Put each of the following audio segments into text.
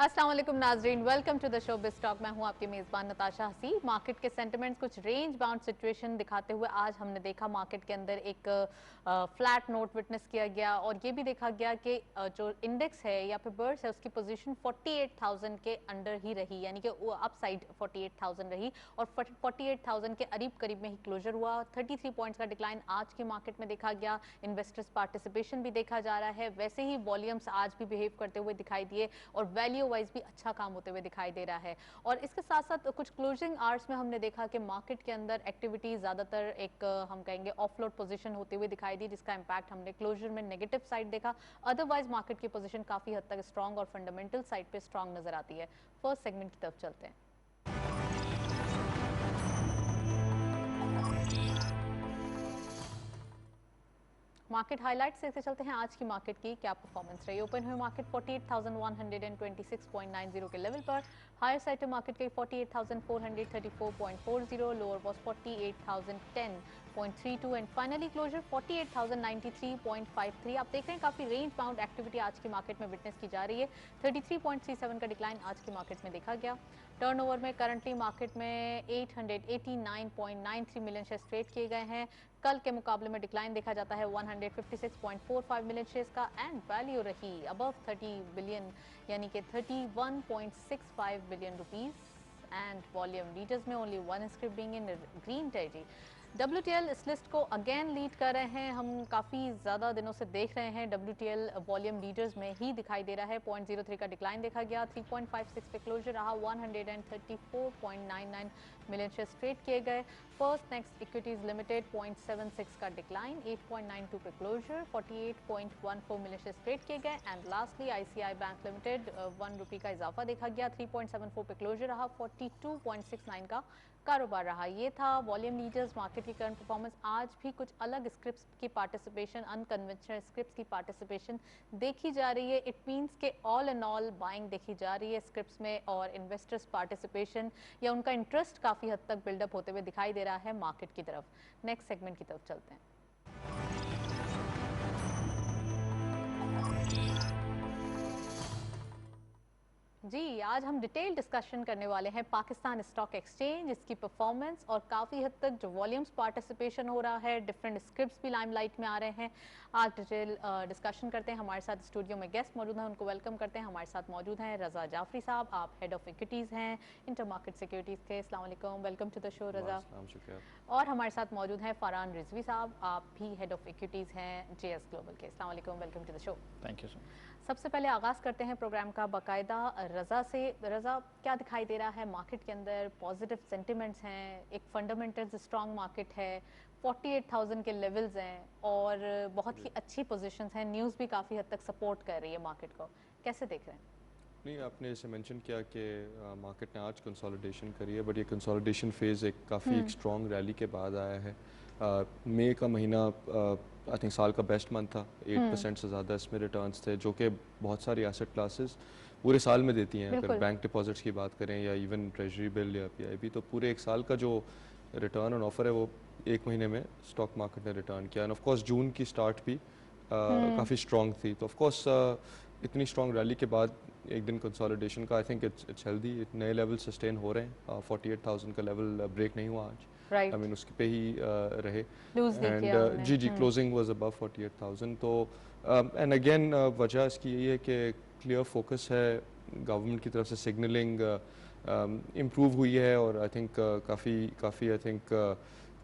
अस्सलाम वालेकुम नाजरीन, welcome to the show biz talk. मैं हूं आपकी मेज़बान नताशा हसी। मार्केट के सेंटिमेंट्स कुछ रेंज बाउंड सिचुएशन दिखाते हुए आज हमने देखा मार्केट के अंदर एक फ्लैट नोट विटनेस किया गया और ये भी देखा गया कि जो इंडेक्स है या फिर बर्ड्स है उसकी पोजीशन 48,000 के अंडर ही रही, यानी कि वो अप साइड 48,000 रही और 48,000 के करीब करीब में ही क्लोजर हुआ। 33 पॉइंट्स का डिक्लाइन आज के मार्केट में देखा गया। इन्वेस्टर्स पार्टिसिपेशन भी देखा जा रहा है, वैसे ही वॉल्यूम्स आज भी बिहेव करते हुए दिखाई दिए और वैल्यू वाइज भी अच्छा काम होते हुए दिखाई दे रहा है। और इसके साथ साथ कुछ क्लोजिंग आवर्स में हमने देखा कि मार्केट के अंदर एक्टिविटी ज्यादातर एक हम कहेंगे ऑफलोड पोजीशन होते हुए दिखाई दी, जिसका इंपैक्ट हमने क्लोजर में नेगेटिव साइड देखा। अदरवाइज मार्केट की पोजीशन काफी हद तक स्ट्रांग और फंडामेंटल साइड पे स्ट्रांग नजर आती है। फर्स्ट सेगमेंट की तरफ चलते हैं। मार्केट हाइलाइट्स देखते चलते हैं आज की मार्केट की क्या परफॉर्मेंस रही। ओपन हुई मार्केट 48,126.90 के लेवल पर। हायर साइड पे मार्केट गई 48,434.40, lower was 48,010.32 and finally closure 48,093.53। आप देख रहे हैं काफी रेंज बाउंड एक्टिविटी आज की मार्केट में विटनेस की जा रही है। 33.37 का डिक्लाइन आज की मार्केट में देखा गया। टर्नओवर में करंटली मार्केट में 889.93 मिलियन शेयर्स ट्रेड किए गए हैं। कल के मुकाबले में डिक्लाइन देखा जाता है 156.45 मिलियन शेयर्स का एंड वैल्यू रही अबव 30 बिलियन यानी कि 31.65 billion rupees and volume leaders में only one script being in green territory. WTL इस लिस्ट को अगेन लीड कर रहे हैं। हम काफ़ी ज़्यादा दिनों से देख रहे हैं WTL वॉल्यूम लीडर्स में ही दिखाई दे रहा है। 0.03 का डिक्लाइन देखा गया। 3.56 पे क्लोजर रहा। 134.99 मिलियन शेयर्स ट्रेड किए गए। फर्स्ट नेक्स्ट इक्विटीज लिमिटेड 0.76 का डिक्लाइन, 8.92 पे क्लोजर, 48.14 मिलियन शेयर्स ट्रेड किए गए and lastly ICI bank limited 1 रुपये का इजाफा देखा गया। 3.74 पे क्लोजर रहा। 42.69 का कारोबार रहा। ये था वॉल्यूम लीडर्स मार्केट की करंट परफॉर्मेंस। आज भी कुछ अलग स्क्रिप्ट्स की पार्टिसिपेशन, अनकन्वेंशनल स्क्रिप्ट्स की पार्टिसिपेशन देखी जा रही है। इट मींस के ऑल एंड ऑल बाइंग देखी जा रही है स्क्रिप्ट्स में और इन्वेस्टर्स पार्टिसिपेशन या उनका इंटरेस्ट काफी हद तक बिल्डअप होते हुए दिखाई दे रहा है मार्केट की तरफ। नेक्स्ट सेगमेंट की तरफ चलते हैं। जी, आज हम डिटेल डिस्कशन करने वाले हैं पाकिस्तान स्टॉक एक्सचेंज, इसकी परफॉर्मेंस और काफ़ी हद तक जो वॉल्यूम्स पार्टिसिपेशन हो रहा है, डिफरेंट स्क्रिप्ट्स भी लाइमलाइट में आ रहे हैं। आज डिटेल डिस्कशन करते हैं। हमारे साथ स्टूडियो में गेस्ट मौजूद हैं, उनको वेलकम करते हैं। हमारे साथ मौजूद हैं रज़ा जाफरी साहब, आप हेड ऑफ इक्विटीज़ हैं इंटर मार्केट सिक्योरिटीज़ के। अस्सलाम वालेकुम, वेलकम टू द शो रज़ा। और हमारे साथ मौजूद हैं फरहान रिजवी साहब, आप भी हेड ऑफ इक्विटीज़ हैं JS ग्लोबल के। अस्सलाम वालेकुम, welcome to the show. Thank you sir. सबसे पहले आगाज़ करते हैं प्रोग्राम का बाकायदा रज़ा से। रज़ा, क्या दिखाई दे रहा है मार्केट के अंदर? पॉजिटिव सेंटिमेंट्स हैं, एक फंडामेंटल्स स्ट्रॉन्ग मार्केट है, 48,000 के लेवल्स हैं और बहुत ही अच्छी पोजीशंस हैं। न्यूज़ भी काफ़ी हद तक सपोर्ट कर रही है मार्केट को, कैसे देख रहे हैं? नहीं, आपने जैसे मेंशन किया कि मार्केट ने आज कंसोलिडेशन करी है, बट ये कंसोलिडेशन फेज़ एक काफ़ी एक स्ट्रॉन्ग रैली के बाद आया है। मई का महीना आई थिंक साल का बेस्ट मंथ था। 8% से ज़्यादा इसमें रिटर्न्स थे, जो कि बहुत सारी एसेट क्लासेस पूरे साल में देती हैं। अगर बैंक डिपॉजिट्स की बात करें या इवन ट्रेजरी बिल या PIB, तो पूरे एक साल का जो रिटर्न ऑन ऑफर है वो एक महीने में स्टॉक मार्केट ने रिटर्न किया। एंड ऑफ कोर्स जून की स्टार्ट भी काफ़ी स्ट्रॉन्ग थी। तो ऑफ कोर्स इतनी स्ट्रॉन्ग रैली के बाद एक दिन कंसोलिडेशन का आई थिंक इट्स हेल्दी। नए लेवल सस्टेन हो रहे हैं। 48,000 का लेवल ब्रेक नहीं हुआ आज। आई मीन उसके पे ही रहे एंड जी क्लोजिंग वाज अबव 48,000। तो एंड अगेन वजह इसकी यही है कि क्लियर फोकस है गवर्नमेंट की तरफ से, सिग्नलिंग इम्प्रूव हुई है और आई थिंक काफ़ी आई थिंक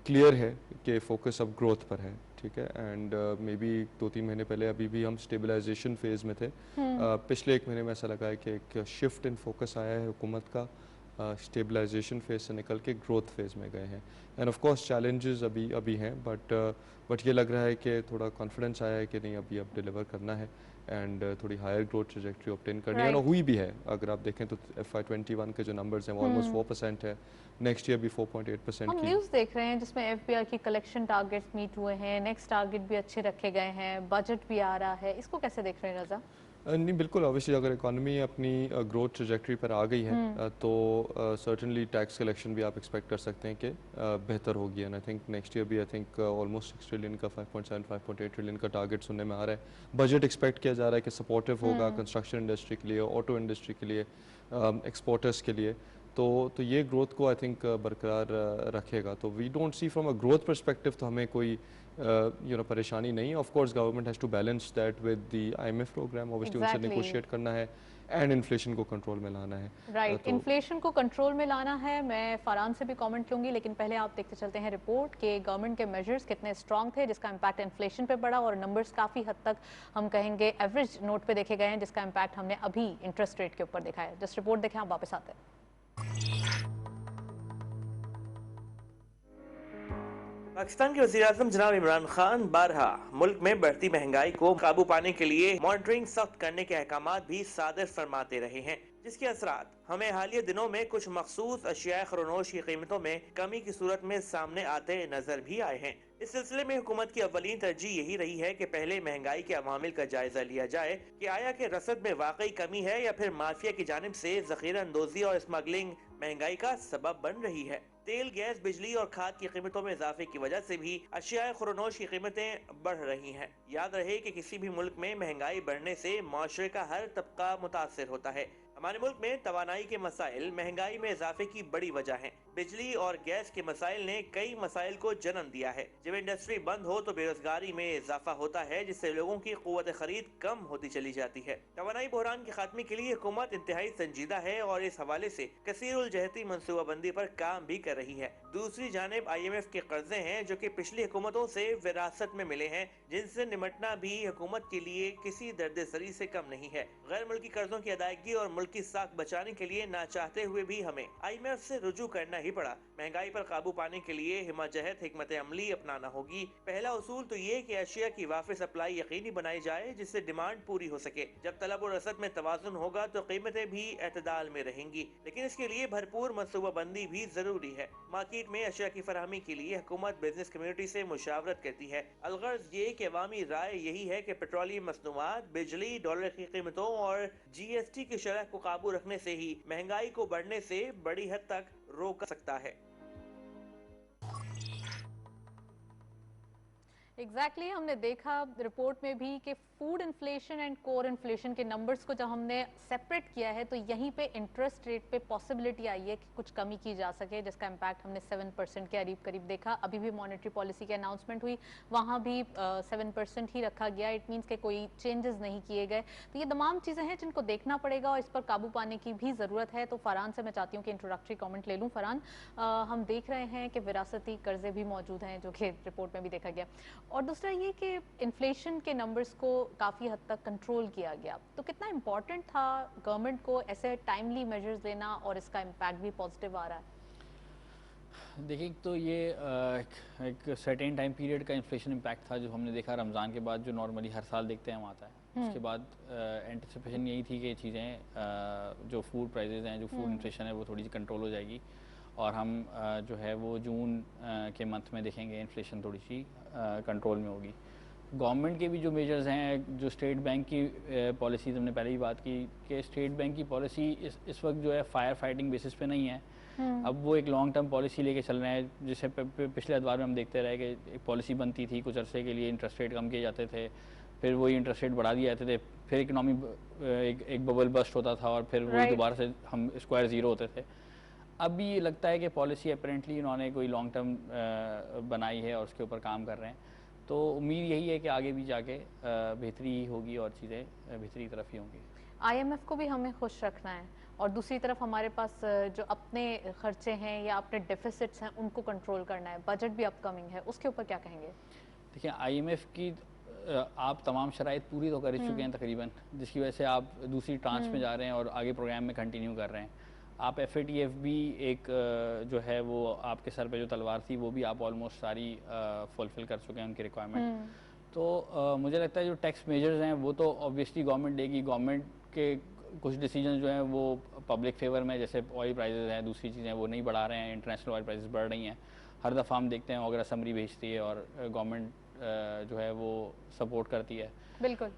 क्लियर है कि फोकस अब ग्रोथ पर है। ठीक है, एंड मे बी 2-3 महीने पहले अभी भी हम स्टेबलाइजेशन फेज़ में थे। पिछले एक महीने में ऐसा लगा है कि एक शिफ्ट इन फोकस आया है हुकूमत का, स्टेबलाइजेशन फेज़ से निकल के ग्रोथ फेज़ में गए हैं। एंड ऑफ कोर्स चैलेंजेस अभी हैं, बट ये लग रहा है कि थोड़ा कॉन्फिडेंस आया है कि नहीं अभी अब डिलीवर करना है एंड थोड़ी हायर ग्रोथ ट्रेजेक्टरी ऑब्टेन करनी है और हुई भी है। अगर आप देखें तो FY21 के जो नंबर्स हैं वो ऑलमोस्ट 4% है, नेक्स्ट ईयर भी 4.8% हम की। न्यूज़ देख रहे हैं जिसमें FBR की कलेक्शन टारगेट्स मीट हुए हैं, नेक्स्ट टारगेट भी अच्छे रखे गए हैं, बजट भी आ रहा है, इसको कैसे देख रहे हैं रज़ा? नहीं बिल्कुल, ऑब्वियसली अगर इकोनॉमी अपनी ग्रोथ ट्रजेक्टरी पर आ गई है तो सर्टेनली टैक्स कलेक्शन भी आप एक्सपेक्ट कर सकते हैं कि बेहतर होगी। And I think next year भी आई थिंक ऑलमोस्ट 6 ट्रिलियन का 5.7 5.8 ट्रिलियन का टारगेट सुनने में आ रहा है। बजट एक्सपेक्ट किया जा रहा है कि सपोर्टिव होगा कंस्ट्रक्शन इंडस्ट्री के लिए, ऑटो इंडस्ट्री के लिए, एक्सपोर्टर्स के लिए। तो ये ग्रोथ को आई थिंक बरकरार रखेगा। तो we don't see from a growth perspective तो हमें कोई परेशानी नहीं। Of course government has to balance that with the IMF program, obviously उनसे नेगोशिएट करना है एंड इन्फ्लेशन को कंट्रोल में लाना है। राइट, इन्फ्लेशन को कंट्रोल में लाना है। मैं फरहान से भी कमेंट लूंगी, लेकिन पहले आप देखते चलते हैं रिपोर्ट के गवर्नमेंट के मेजर्स कितने स्ट्रांग थे जिसका इम्पैक्ट इन्फ्लेशन पे पड़ा, और नंबर्स काफ़ी हद तक हम कहेंगे एवरेज नोट पे देखे गए हैं जिसका इम्पैक्ट हमने अभी इंटरेस्ट रेट के ऊपर देखा है। जस्ट रिपोर्ट देखें, आप वापस आते हैं। पाकिस्तान के वज़ीर-ए-आज़म जनाब इमरान खान बारहा मुल्क में बढ़ती महंगाई को काबू पाने के लिए मॉनिटरिंग सख्त करने के अहकामात भी सादर फरमाते रहे हैं, जिसके असरात हमें हालिया दिनों में कुछ मखसूस अशिया ख़ुरनोश की कीमतों में कमी की सूरत में सामने आते नजर भी आए हैं। इस सिलसिले में हुकूमत की अव्वलीन तरजीह यही रही है कि पहले महंगाई के अवामिल का जायजा लिया जाए कि आया कि रसद में वाकई कमी है या फिर माफिया की जानिब से ज़ख़ीरा अंदोज़ी और स्मगलिंग महंगाई का सबब बन रही है। तेल, गैस, बिजली और खाद की कीमतों में इजाफे की वजह से भी अशिया खुरनोश की कीमतें बढ़ रही हैं। याद रहे कि किसी भी मुल्क में महंगाई बढ़ने से माशरे का हर तबका मुतासर होता है। हमारे मुल्क में तवानाई के मसाइल महंगाई में इजाफे की बड़ी वजह हैं। बिजली और गैस के मसाइल ने कई मसाइल को जन्म दिया है। जब इंडस्ट्री बंद हो तो बेरोजगारी में इजाफा होता है, जिससे लोगों की कुव्वत खरीद कम होती चली जाती है। तवानाई बहरान के खात्मे के लिए हुकूमत इंतहाई संजीदा है और इस हवाले से कसीरुल जहती मनसूबाबंदी पर काम भी कर रही है। दूसरी जानिब IMF के कर्जे हैं जो कि पिछली हुकूमतों से विरासत में मिले हैं, जिनसे निमटना भी हुकूमत के लिए किसी दर्द-ए-सरी से कम नहीं है। गैर मुल्की कर्जों की अदायगी और मुल्क की साख बचाने के लिए ना चाहते हुए भी हमें IMF से रुजू करना ही पड़ा। महंगाई पर काबू पाने के लिए हिमाजहत हिकमत अमली अपनाना होगी। पहला उसूल तो ये कि अशिया की वाफी सप्लाई यकीनी बनाई जाए, जिससे डिमांड पूरी हो सके। जब तलब और रसद में तवाजुन होगा तो कीमतें भी एतदाल में रहेंगी, लेकिन इसके लिए भरपूर मनसूबाबंदी भी जरूरी है। मार्केट में अशिया की फराहमी के लिए हुकूमत बिजनेस कम्युनिटी से मुशावरत करती है। अलगर्ज ये कि अवामी राय यही है कि पेट्रोलियम मसनूआत, बिजली, डॉलर की कीमतों और GST की शरह को काबू रखने से ही महंगाई को बढ़ने से बड़ी हद तक रोक सकता है। एग्जैक्टली हमने देखा रिपोर्ट में भी कि food inflation and core inflation के नंबर्स को जब हमने सेपरेट किया है तो यहीं पे इंटरेस्ट रेट पे पॉसिबिलिटी आई है कि कुछ कमी की जा सके, जिसका इम्पैक्ट हमने 7% के करीब देखा। अभी भी मॉनेटरी पॉलिसी की अनाउंसमेंट हुई, वहाँ भी 7% ही रखा गया। इट मीन्स के कोई चेंजेस नहीं किए गए। तो ये तमाम चीज़ें हैं जिनको देखना पड़ेगा और इस पर काबू पाने की भी ज़रूरत है। तो फरहान से मैं चाहती हूँ कि इंट्रोडक्टरी कॉमेंट ले लूँ। फरहान, हम देख रहे हैं कि विरासती कर्जे भी मौजूद हैं जो कि रिपोर्ट में भी देखा गया, और दूसरा ये कि इन्फ्लेशन के नंबर्स को काफ़ी हद तक कंट्रोल किया गया। तो कितना इम्पोर्टेंट था गवर्नमेंट को ऐसे टाइमली मेजर्स लेना और इसका इम्पैक्ट भी पॉजिटिव आ रहा है? देखिए, तो ये एक सर्टेन टाइम पीरियड का इन्फ्लेशन इम्पैक्ट था जो हमने देखा रमज़ान के बाद, जो नॉर्मली हर साल देखते हैं हम आता है। उसके बाद एंटिसिपेशन यही थी कि चीज़ें जो फूड प्राइजेज़ हैं, जो फूड इन्फ्लेशन है वो थोड़ी सी कंट्रोल हो जाएगी और हम जो है वो जून के मंथ में देखेंगे इन्फ्लेशन थोड़ी सी कंट्रोल में होगी। गवर्नमेंट के भी जो मेजर्स हैं, जो स्टेट बैंक की पॉलिसीज़, हमने पहले ही बात की कि स्टेट बैंक की पॉलिसी इस वक्त जो है फायर फाइटिंग बेसिस पे नहीं है। अब वो एक लॉन्ग टर्म पॉलिसी लेके चल रहे हैं, जिसे पिछले अदवार में हम देखते रहे कि एक पॉलिसी बनती थी, कुछ अरसे के लिए इंटरेस्ट रेट कम किए जाते थे, फिर वही इंटरेस्ट रेट बढ़ा दिए जाते थे, फिर इकनॉमी एक बबल बस्ट होता था और फिर वही दोबारा से हम स्क्वायर ज़ीरो होते थे। अब भी ये लगता है कि पॉलिसी अपेरेंटली इन्होंने कोई लॉन्ग टर्म बनाई है और उसके ऊपर काम कर रहे हैं। तो उम्मीद यही है कि आगे भी जाके बेहतरी होगी और चीज़ें बेहतरी की तरफ ही होंगी। IMF को भी हमें खुश रखना है और दूसरी तरफ हमारे पास जो अपने खर्चे हैं या अपने डेफिसिट्स हैं उनको कंट्रोल करना है। बजट भी अपकमिंग है, उसके ऊपर क्या कहेंगे? देखिए, IMF की आप तमाम शराइत पूरी तो कर ही चुके हैं तकरीबन, जिसकी वजह से आप दूसरी ट्रांच में जा रहे हैं और आगे प्रोग्राम में कंटिन्यू कर रहे हैं। आप FATF भी एक जो है वो आपके सर पे जो तलवार थी वो भी आप ऑलमोस्ट सारी फुलफिल कर चुके हैं उनकी रिक्वायरमेंट। तो मुझे लगता है जो टैक्स मेजर्स हैं वो तो ऑब्वियसली गवर्नमेंट देगी। गवर्नमेंट के कुछ डिसीजन जो हैं वो पब्लिक फेवर में, जैसे ऑयल प्राइजेज़ हैं, दूसरी चीज़ें वो नहीं बढ़ा रहे हैं, इंटरनेशनल ऑयल प्राइजेज़ बढ़ रही हैं। हर दफ़ा हम देखते हैं अगर असम्बली भेजती है और गवर्नमेंट जो है वो सपोर्ट करती है। बिल्कुल।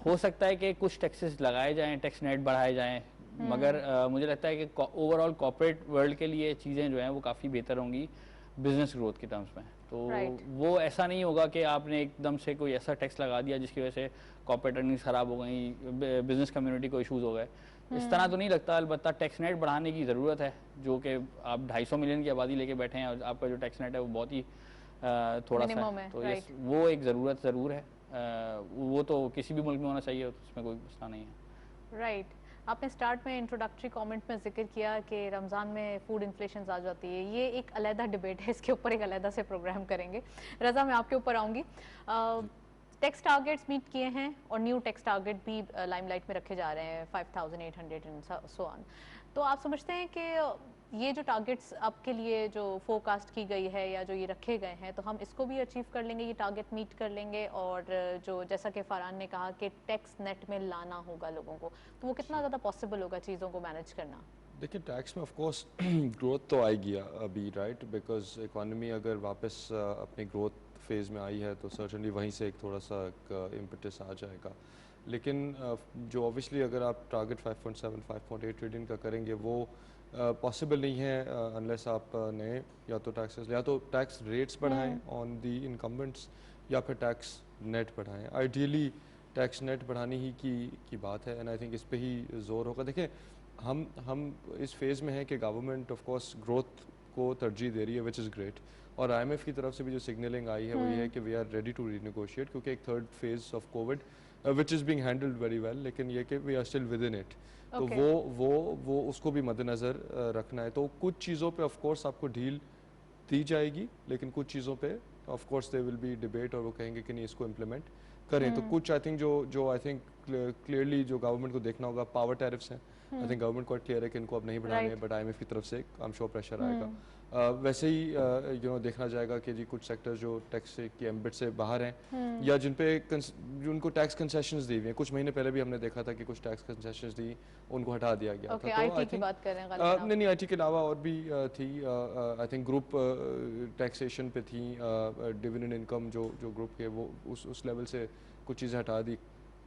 हो सकता है कि कुछ टैक्सेस लगाए जाएं, टैक्स नेट बढ़ाए जाएं, मगर मुझे लगता है कि ओवरऑल कॉर्पोरेट वर्ल्ड के लिए चीज़ें जो हैं वो काफ़ी बेहतर होंगी बिजनेस ग्रोथ के टर्म्स में। तो वो ऐसा नहीं होगा कि आपने एकदम से कोई ऐसा टैक्स लगा दिया जिसकी वजह से कॉर्पोरेट अर्निंग्स खराब हो गई, बिजनेस कम्युनिटी को इशूज़ हो गए। इस तरह तो नहीं लगता। अलबत्ता टैक्स नेट बढ़ाने की ज़रूरत है, जो कि आप 250 मिलियन की आबादी लेके बैठे हैं और आपका जो टैक्स नेट है वो बहुत ही थोड़ा सा है। तो वो एक ज़रूरत ज़रूर है। वो तो किसी भी मुल्क में होना चाहिए, तो उसमें कोई मसला नहीं है। राइट। आपने स्टार्ट में इंट्रोडक्टरी कमेंट में जिक्र किया कि रमज़ान में फूड इन्फ्लेशन आ जाती है, ये एक अलहदा डिबेट है, इसके ऊपर एक अलहदा से प्रोग्राम करेंगे। रज़ा, मैं आपके ऊपर आऊँगी। टैक्स टारगेट्स मीट किए हैं और न्यू टैक्स टारगेट भी लाइमलाइट में रखे जा रहे हैं, 5800 एंड सो ऑन। तो आप समझते हैं कि ये जो टारगेट्स आपके लिए जो फोरकास्ट की गई है या जो ये रखे गए हैं, तो हम इसको भी अचीव कर लेंगे, ये टारगेट मीट कर लेंगे? और जो जैसा कि फरहान ने कहा कि टैक्स नेट में लाना होगा लोगों को, तो वो कितना ज़्यादा पॉसिबल होगा चीज़ों को मैनेज करना? देखिए, टैक्स में ऑफ कोर्स ग्रोथ तो आएगी अभी, राइट, बिकॉज इकोनॉमी अगर वापस अपनी ग्रोथ फेज़ में आई है तो सर्टनली वहीं से एक थोड़ा सा इम्पटस आ जाएगा। लेकिन जो ऑब्वियसली अगर आप टारगेट 5.7 5.8 ट्रिलियन का करेंगे वो पॉसिबल नहीं है अनलेस आप नए या तो टैक्सेस या तो टैक्स रेट्स बढ़ाएं ऑन दी इनकम्बेंट्स या फिर टैक्स नेट बढ़ाएं। आइडियली टैक्स नेट बढ़ाने ही की बात है, एंड आई थिंक इस पे ही जोर होगा। देखिए, हम इस फेज़ में हैं कि गवर्नमेंट ऑफ कोर्स ग्रोथ को तरजीह दे रही है, विच इज़ ग्रेट, और IMF की तरफ से भी जो सिग्नलिंग आई है वो ये है कि we are ready to renegotiate, क्योंकि एक third phase of covid which is being handled very well, लेकिन ये कि we are still within it. तो वो उसको भी मद्देनज़र रखना है। तो कुछ चीज़ों पे ऑफ कोर्स आपको ढील दी जाएगी, लेकिन कुछ चीज़ों पे of course they will be debate और वो कहेंगे कि नहीं इसको इम्प्लीमेंट करें। तो कुछ आई थिंक जो आई थिंक क्लियरली जो गवर्नमेंट को देखना होगा, पावर टैरिफ्स हैं। आई थिंक गवर्नमेंट को क्लियर है कि इनको अब नहीं बढ़ाने हैं, बट IMF की तरफ से आई एम श्योर प्रेशर आएगा। वैसे ही देखना जाएगा कि जी कुछ सेक्टर्स जो टैक्स की एम्बिट से बाहर हैं या जिन पे उनको टैक्स कंसेशंस दी हुई हैं। कुछ महीने पहले भी हमने देखा था कि कुछ टैक्स कंसेशंस दी, उनको हटा दिया गया था। तो IT की बात कर रहे हैं नहीं, IT के अलावा और भी थी, आई थिंक ग्रुप टैक्सेशन पे थी, डिविडेंड इनकम जो ग्रुप के वो उस लेवल से कुछ चीज़ें हटा दी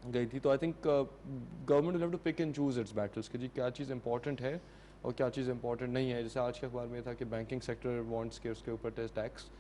गई थी। तो I think government will have to pick and choose its battles कि जी क्या चीज़ इंपॉर्टेंट है और क्या चीज़ इंपॉर्टेंट नहीं है। जैसे आज के अखबार में था कि बैंकिंग सेक्टर वांट्स के उसके ऊपर टैक्स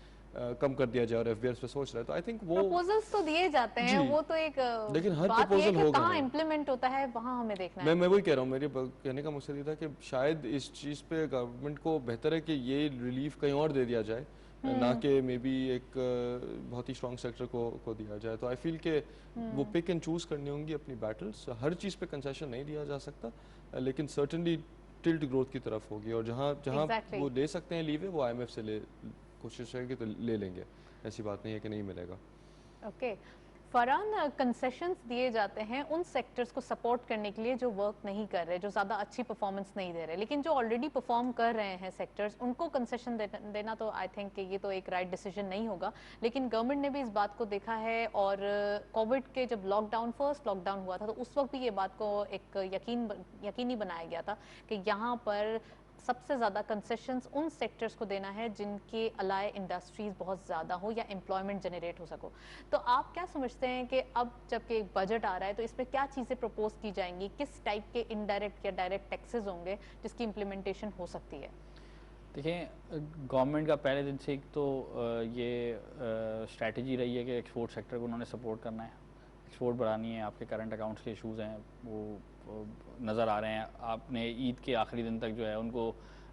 कम कर दिया जाए और FBR पे सोच रहा है। तो आई थिंक वो प्रपोजल्स तो दिए जाते हैं, वो तो एक लेकिन हर प्रपोजल होगा, कहाँ इम्प्लीमेंट होता है वहाँ हमें देखना है। मैं वही कह रहा हूँ, मेरे कहने का मकसद ये था कि शायद इस चीज़ पे गवर्नमेंट को बेहतर है कि ये रिलीफ कहीं और दे दिया जाए, ना कि मे बी एक बहुत ही स्ट्रॉन्ग सेक्टर को दिया जाए। तो आई फील के वो पिक एंड चूज करनी होंगी अपनी बैटल्स। हर चीज़ पे कंसेशन नहीं दिया जा सकता, लेकिन सर्टनली टिल्ट ग्रोथ की तरफ होगी, और जहाँ वो ले सकते हैं लीवे वो IMF से कोशिश करेंगे तो ले लेंगे। ऐसी बात नहीं है कि नहीं मिलेगा। ओके फरहान, कंसेशंस दिए जाते हैं उन सेक्टर्स को सपोर्ट करने के लिए जो वर्क नहीं कर रहे, जो ज़्यादा अच्छी परफॉर्मेंस नहीं दे रहे, लेकिन जो ऑलरेडी परफॉर्म कर रहे हैं सेक्टर्स, उनको कंसेशन देना तो आई थिंक कि ये तो एक राइट डिसीजन नहीं होगा। लेकिन गवर्नमेंट ने भी इस बात को देखा है, और कोविड के जब फर्स्ट लॉकडाउन हुआ था तो उस वक्त भी ये बात को एक यकीनी बनाया गया था कि यहाँ पर सबसे ज़्यादा कंसेशंस उन सेक्टर्स को देना है जिनके अलाए इंडस्ट्रीज़ बहुत ज़्यादा हो या एम्प्लॉयमेंट जनरेट हो सको। तो आप क्या समझते हैं कि अब जबकि एक बजट आ रहा है तो इसमें क्या चीज़ें प्रपोज की जाएंगी, किस टाइप के इनडायरेक्ट या डायरेक्ट टैक्सेस होंगे जिसकी इम्प्लीमेंटेशन हो सकती है? देखिए, गवर्नमेंट का पहले दिन से एक तो ये स्ट्रैटेजी रही है कि एक्सपोर्ट सेक्टर को उन्होंने सपोर्ट करना है, एक्सपोर्ट बढ़ानी है। आपके करंट अकाउंट्स के इशूज़ हैं वो नज़र आ रहे हैं। आपने ईद के आखिरी दिन तक जो है उनको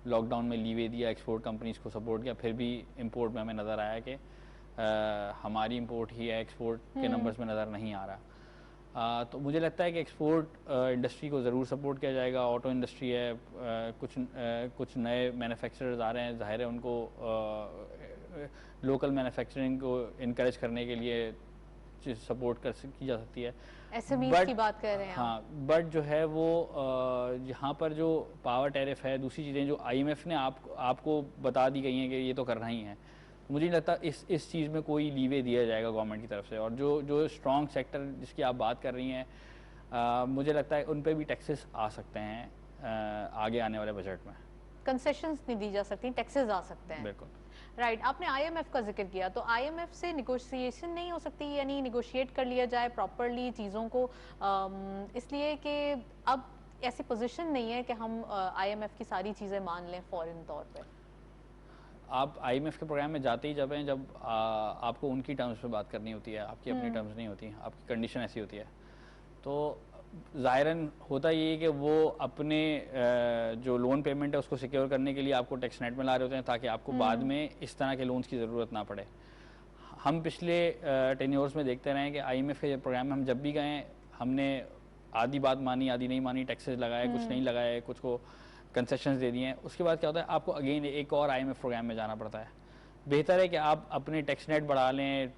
लॉकडाउन में लीवे दिया, एक्सपोर्ट कंपनीज़ को सपोर्ट किया, फिर भी इंपोर्ट में हमें नज़र आया कि हमारी इंपोर्ट ही है, एक्सपोर्ट के नंबर्स में नज़र नहीं आ रहा। तो मुझे लगता है कि एक्सपोर्ट इंडस्ट्री को ज़रूर सपोर्ट किया जाएगा। ऑटो इंडस्ट्री है, कुछ नए मैन्युफैक्चरर्स आ रहे हैं, जाहिर है उनको लोकल मैन्युफैक्चरिंग को इनकरेज करने के लिए सपोर्ट की जा सकती है। SMEs की बात कर रहे हैं हाँ, बट जो है वो यहाँ पर जो पावर टैरिफ है, दूसरी चीज़ें जो IMF ने आपको बता दी गई हैं कि ये तो करना ही है, मुझे नहीं लगता इस चीज़ में कोई लीवे दिया जाएगा गवर्नमेंट की तरफ से। और जो स्ट्रॉन्ग सेक्टर जिसकी आप बात कर रही हैं, मुझे लगता है उन पर भी टैक्सेस आ सकते हैं आगे आने वाले बजट में। कंसेशंस नहीं दी जा सकती, टैक्सेस आ सकते हैं। बिल्कुल राइट आपने आईएमएफ का जिक्र किया, तो आईएमएफ से निगोशिएशन नहीं हो सकती, यानी निगोशिएट कर लिया जाए प्रॉपरली चीज़ों को, इसलिए कि अब ऐसी पोजीशन नहीं है कि हम आईएमएफ की सारी चीज़ें मान लें फौरन तौर पे। आप आईएमएफ के प्रोग्राम में जाते ही जब हैं जब आपको उनकी टर्म्स पे बात करनी होती है, आपकी अपनी टर्म्स नहीं होती, आपकी कंडीशन ऐसी होती है, तो ज़ाहिरन होता ये है कि वो अपने जो लोन पेमेंट है उसको सिक्योर करने के लिए आपको टैक्स नेट में ला रहे होते हैं ताकि आपको बाद में इस तरह के लोन्स की ज़रूरत ना पड़े। हम पिछले टेन्योर्स में देखते रहे हैं कि आईएमएफ के प्रोग्राम में हम जब भी गए हमने आधी बात मानी आधी नहीं मानी, टैक्सेस लगाए कुछ नहीं लगाए, कुछ को कंसेशंस दे दिए हैं। उसके बाद क्या होता है आपको अगेन एक और आईएमएफ प्रोग्राम में जाना पड़ता है। बेहतर है कि आप अपने टैक्स नेट बढ़ा लें,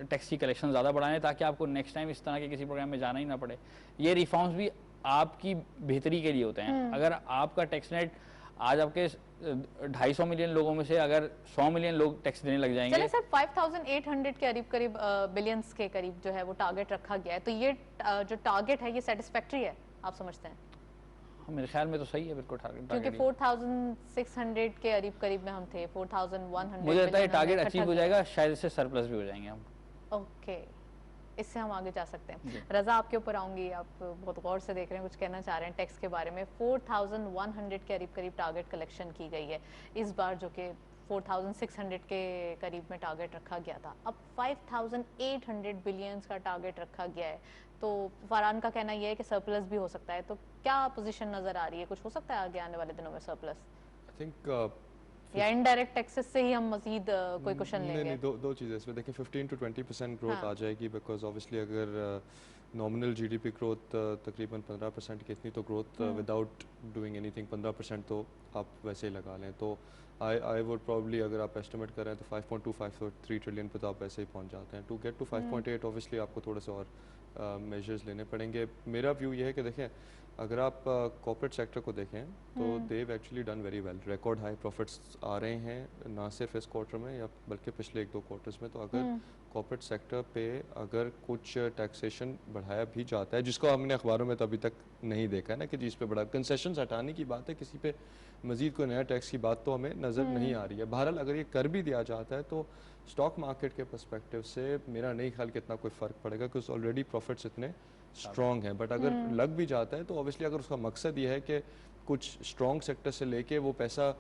टैक्स की कलेक्शन ज़्यादा बढ़ाएं ताकि आपको नेक्स्ट टाइम इस तरह के किसी प्रोग्राम में जाना ही ना पड़े। ये रिफॉर्म्स भी आपकी बेहतरी के लिए होते हैं। अगर आपका टैक्स नेट आज आपके 250 मिलियन लोगों में से अगर 100 मिलियन लोग टैक्स देने लग जाएंगे। चलिए सर 5800 के करीब बिलियंस के करीब जो है वो टारगेट रखा गया है, तो ये जो टारगेट है ये सेटिस्फैक्ट्री है आप समझते हैं? मेरे ख्याल में तो सही है बिल्कुल टारगेट, क्योंकि 4600 के करीब में हम थे, 4100 मुझे लगता है टारगेट अचीव हो जाएगा, शायद इससे सरप्लस भी हो जाएंगे हम। ओके, इससे हम आगे जा सकते हैं। रजा आपके ऊपर आऊंगी, आप बहुत गौर से देख रहे हैं, कुछ कहना चाह रहे हैं टैक्स के बारे में। 4100 के करीब टारगेट कलेक्शन की गई है इस बार, जो कि 4600 के करीब में टारगेट रखा गया था। अब 5800 बिलियंस का टारगेट रखा गया है, तो फरहान का कहना यह है कि सरप्लस भी हो सकता है। तो क्या पोजीशन नजर आ रही है, कुछ हो सकता है आगे आने वाले दिनों में सरप्लस, आई थिंक या इनडायरेक्ट टैक्सेस से ही हम मजीद कोई क्वेश्चन लेंगे? नहीं, दो चीज़ें इसमें देखिए, 15 to 20% ग्रोथ आ जाएगी, बिकॉज ऑब्वियसली अगर नॉमिनल जीडीपी ग्रोथ तकरीबन 15% की इतनी, तो ग्रोथ विदाउट डूइंग एनीथिंग 15% तो आप वैसे ही लगा लें। तो आई वुड प्रॉब्ली, अगर आप एस्टिमेट करें तो 5.25 ट्रिलियन पे तो आप वैसे ही पहुंच जाते हैं। टू गेट टू 5.8 ऑब्वियसली आपको थोड़े से और मेजर्स लेने पड़ेंगे। मेरा व्यू ये है कि देखें, अगर आप कॉर्पोरेट सेक्टर को देखें तो they've actually done very well, record high profits आ रहे हैं, ना सिर्फ इस क्वार्टर में या बल्कि पिछले 1-2 क्वार्टर्स में। तो अगर कॉर्पोरेट सेक्टर पे अगर कुछ टैक्सेशन बढ़ाया भी जाता है, जिसको हमने अखबारों में तो अभी तक नहीं देखा है ना कि जिस पे बड़ा कंसेशन हटाने की बात है, किसी पे मजीद कोई नया टैक्स की बात तो हमें नज़र नहीं आ रही है। बहरहाल अगर ये कर भी दिया जाता है तो स्टॉक मार्केट के पर्सपेक्टिव से मेरा नहीं ख्याल कि इतना कोई फ़र्क पड़ेगा, क्योंकि ऑलरेडी प्रॉफिट्स इतने स्ट्रॉन्ग हैं। बट अगर लग भी जाता है तो ऑब्वियसली अगर उसका मकसद ये है कि कुछ स्ट्रॉन्ग सेक्टर से लेके वो पैसा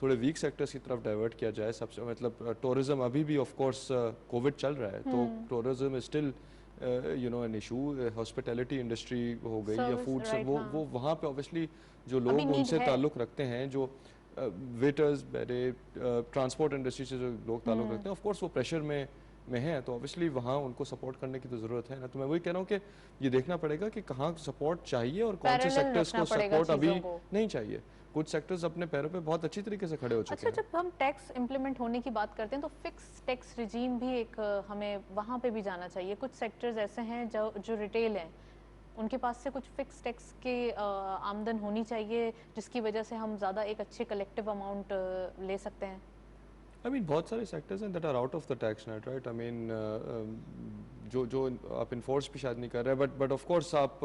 थोड़े वीक सेक्टर्स की तरफ डाइवर्ट किया जाए, सबसे मतलब टूरिज्म अभी भी ऑफ कोर्स कोविड चल रहा है, तो tourism still you know an issue, hospitality industry हो गई या फूड से, वो वहाँ पे ऑब्वियसली जो लोग उनसे ताल्लुक़ रखते हैं, जो वेटर्स बैठे, ट्रांसपोर्ट इंडस्ट्री से जो लोग ताल्लुक़ रखते हैं, ऑफ कोर्स वो प्रेशर में है, तो ऑब्वियसली वहाँ उनको सपोर्ट करने की तो ज़रूरत है ना। तो मैं वही कह रहा हूँ कि ये देखना पड़ेगा कि कहाँ सपोर्ट चाहिए और कौन से सेक्टर्स को सपोर्ट अभी नहीं चाहिए। कुछ सेक्टर्स अपने पैरों पे बहुत अच्छी तरीके से खड़े हो चुके हैं। अच्छा, जब हम टैक्स इम्प्लीमेंट होने की बात करते हैं तो फिक्स टैक्स रिजीम भी एक हमें वहाँ पे भी जाना चाहिए। कुछ सेक्टर्स ऐसे हैं जो रिटेल हैं, उनके पास से कुछ फिक्स टैक्स के आमदन होनी चाहिए, जिसकी वजह से हम ज़्यादा एक अच्छे कलेक्टिव अमाउंट ले सकते हैं। I mean, बहुत सारे सेक्टर्स हैं that are out of the tax net, right? I mean जो आप इन्फोर्स भी शायद नहीं कर रहे, बट ऑफ कोर्स आप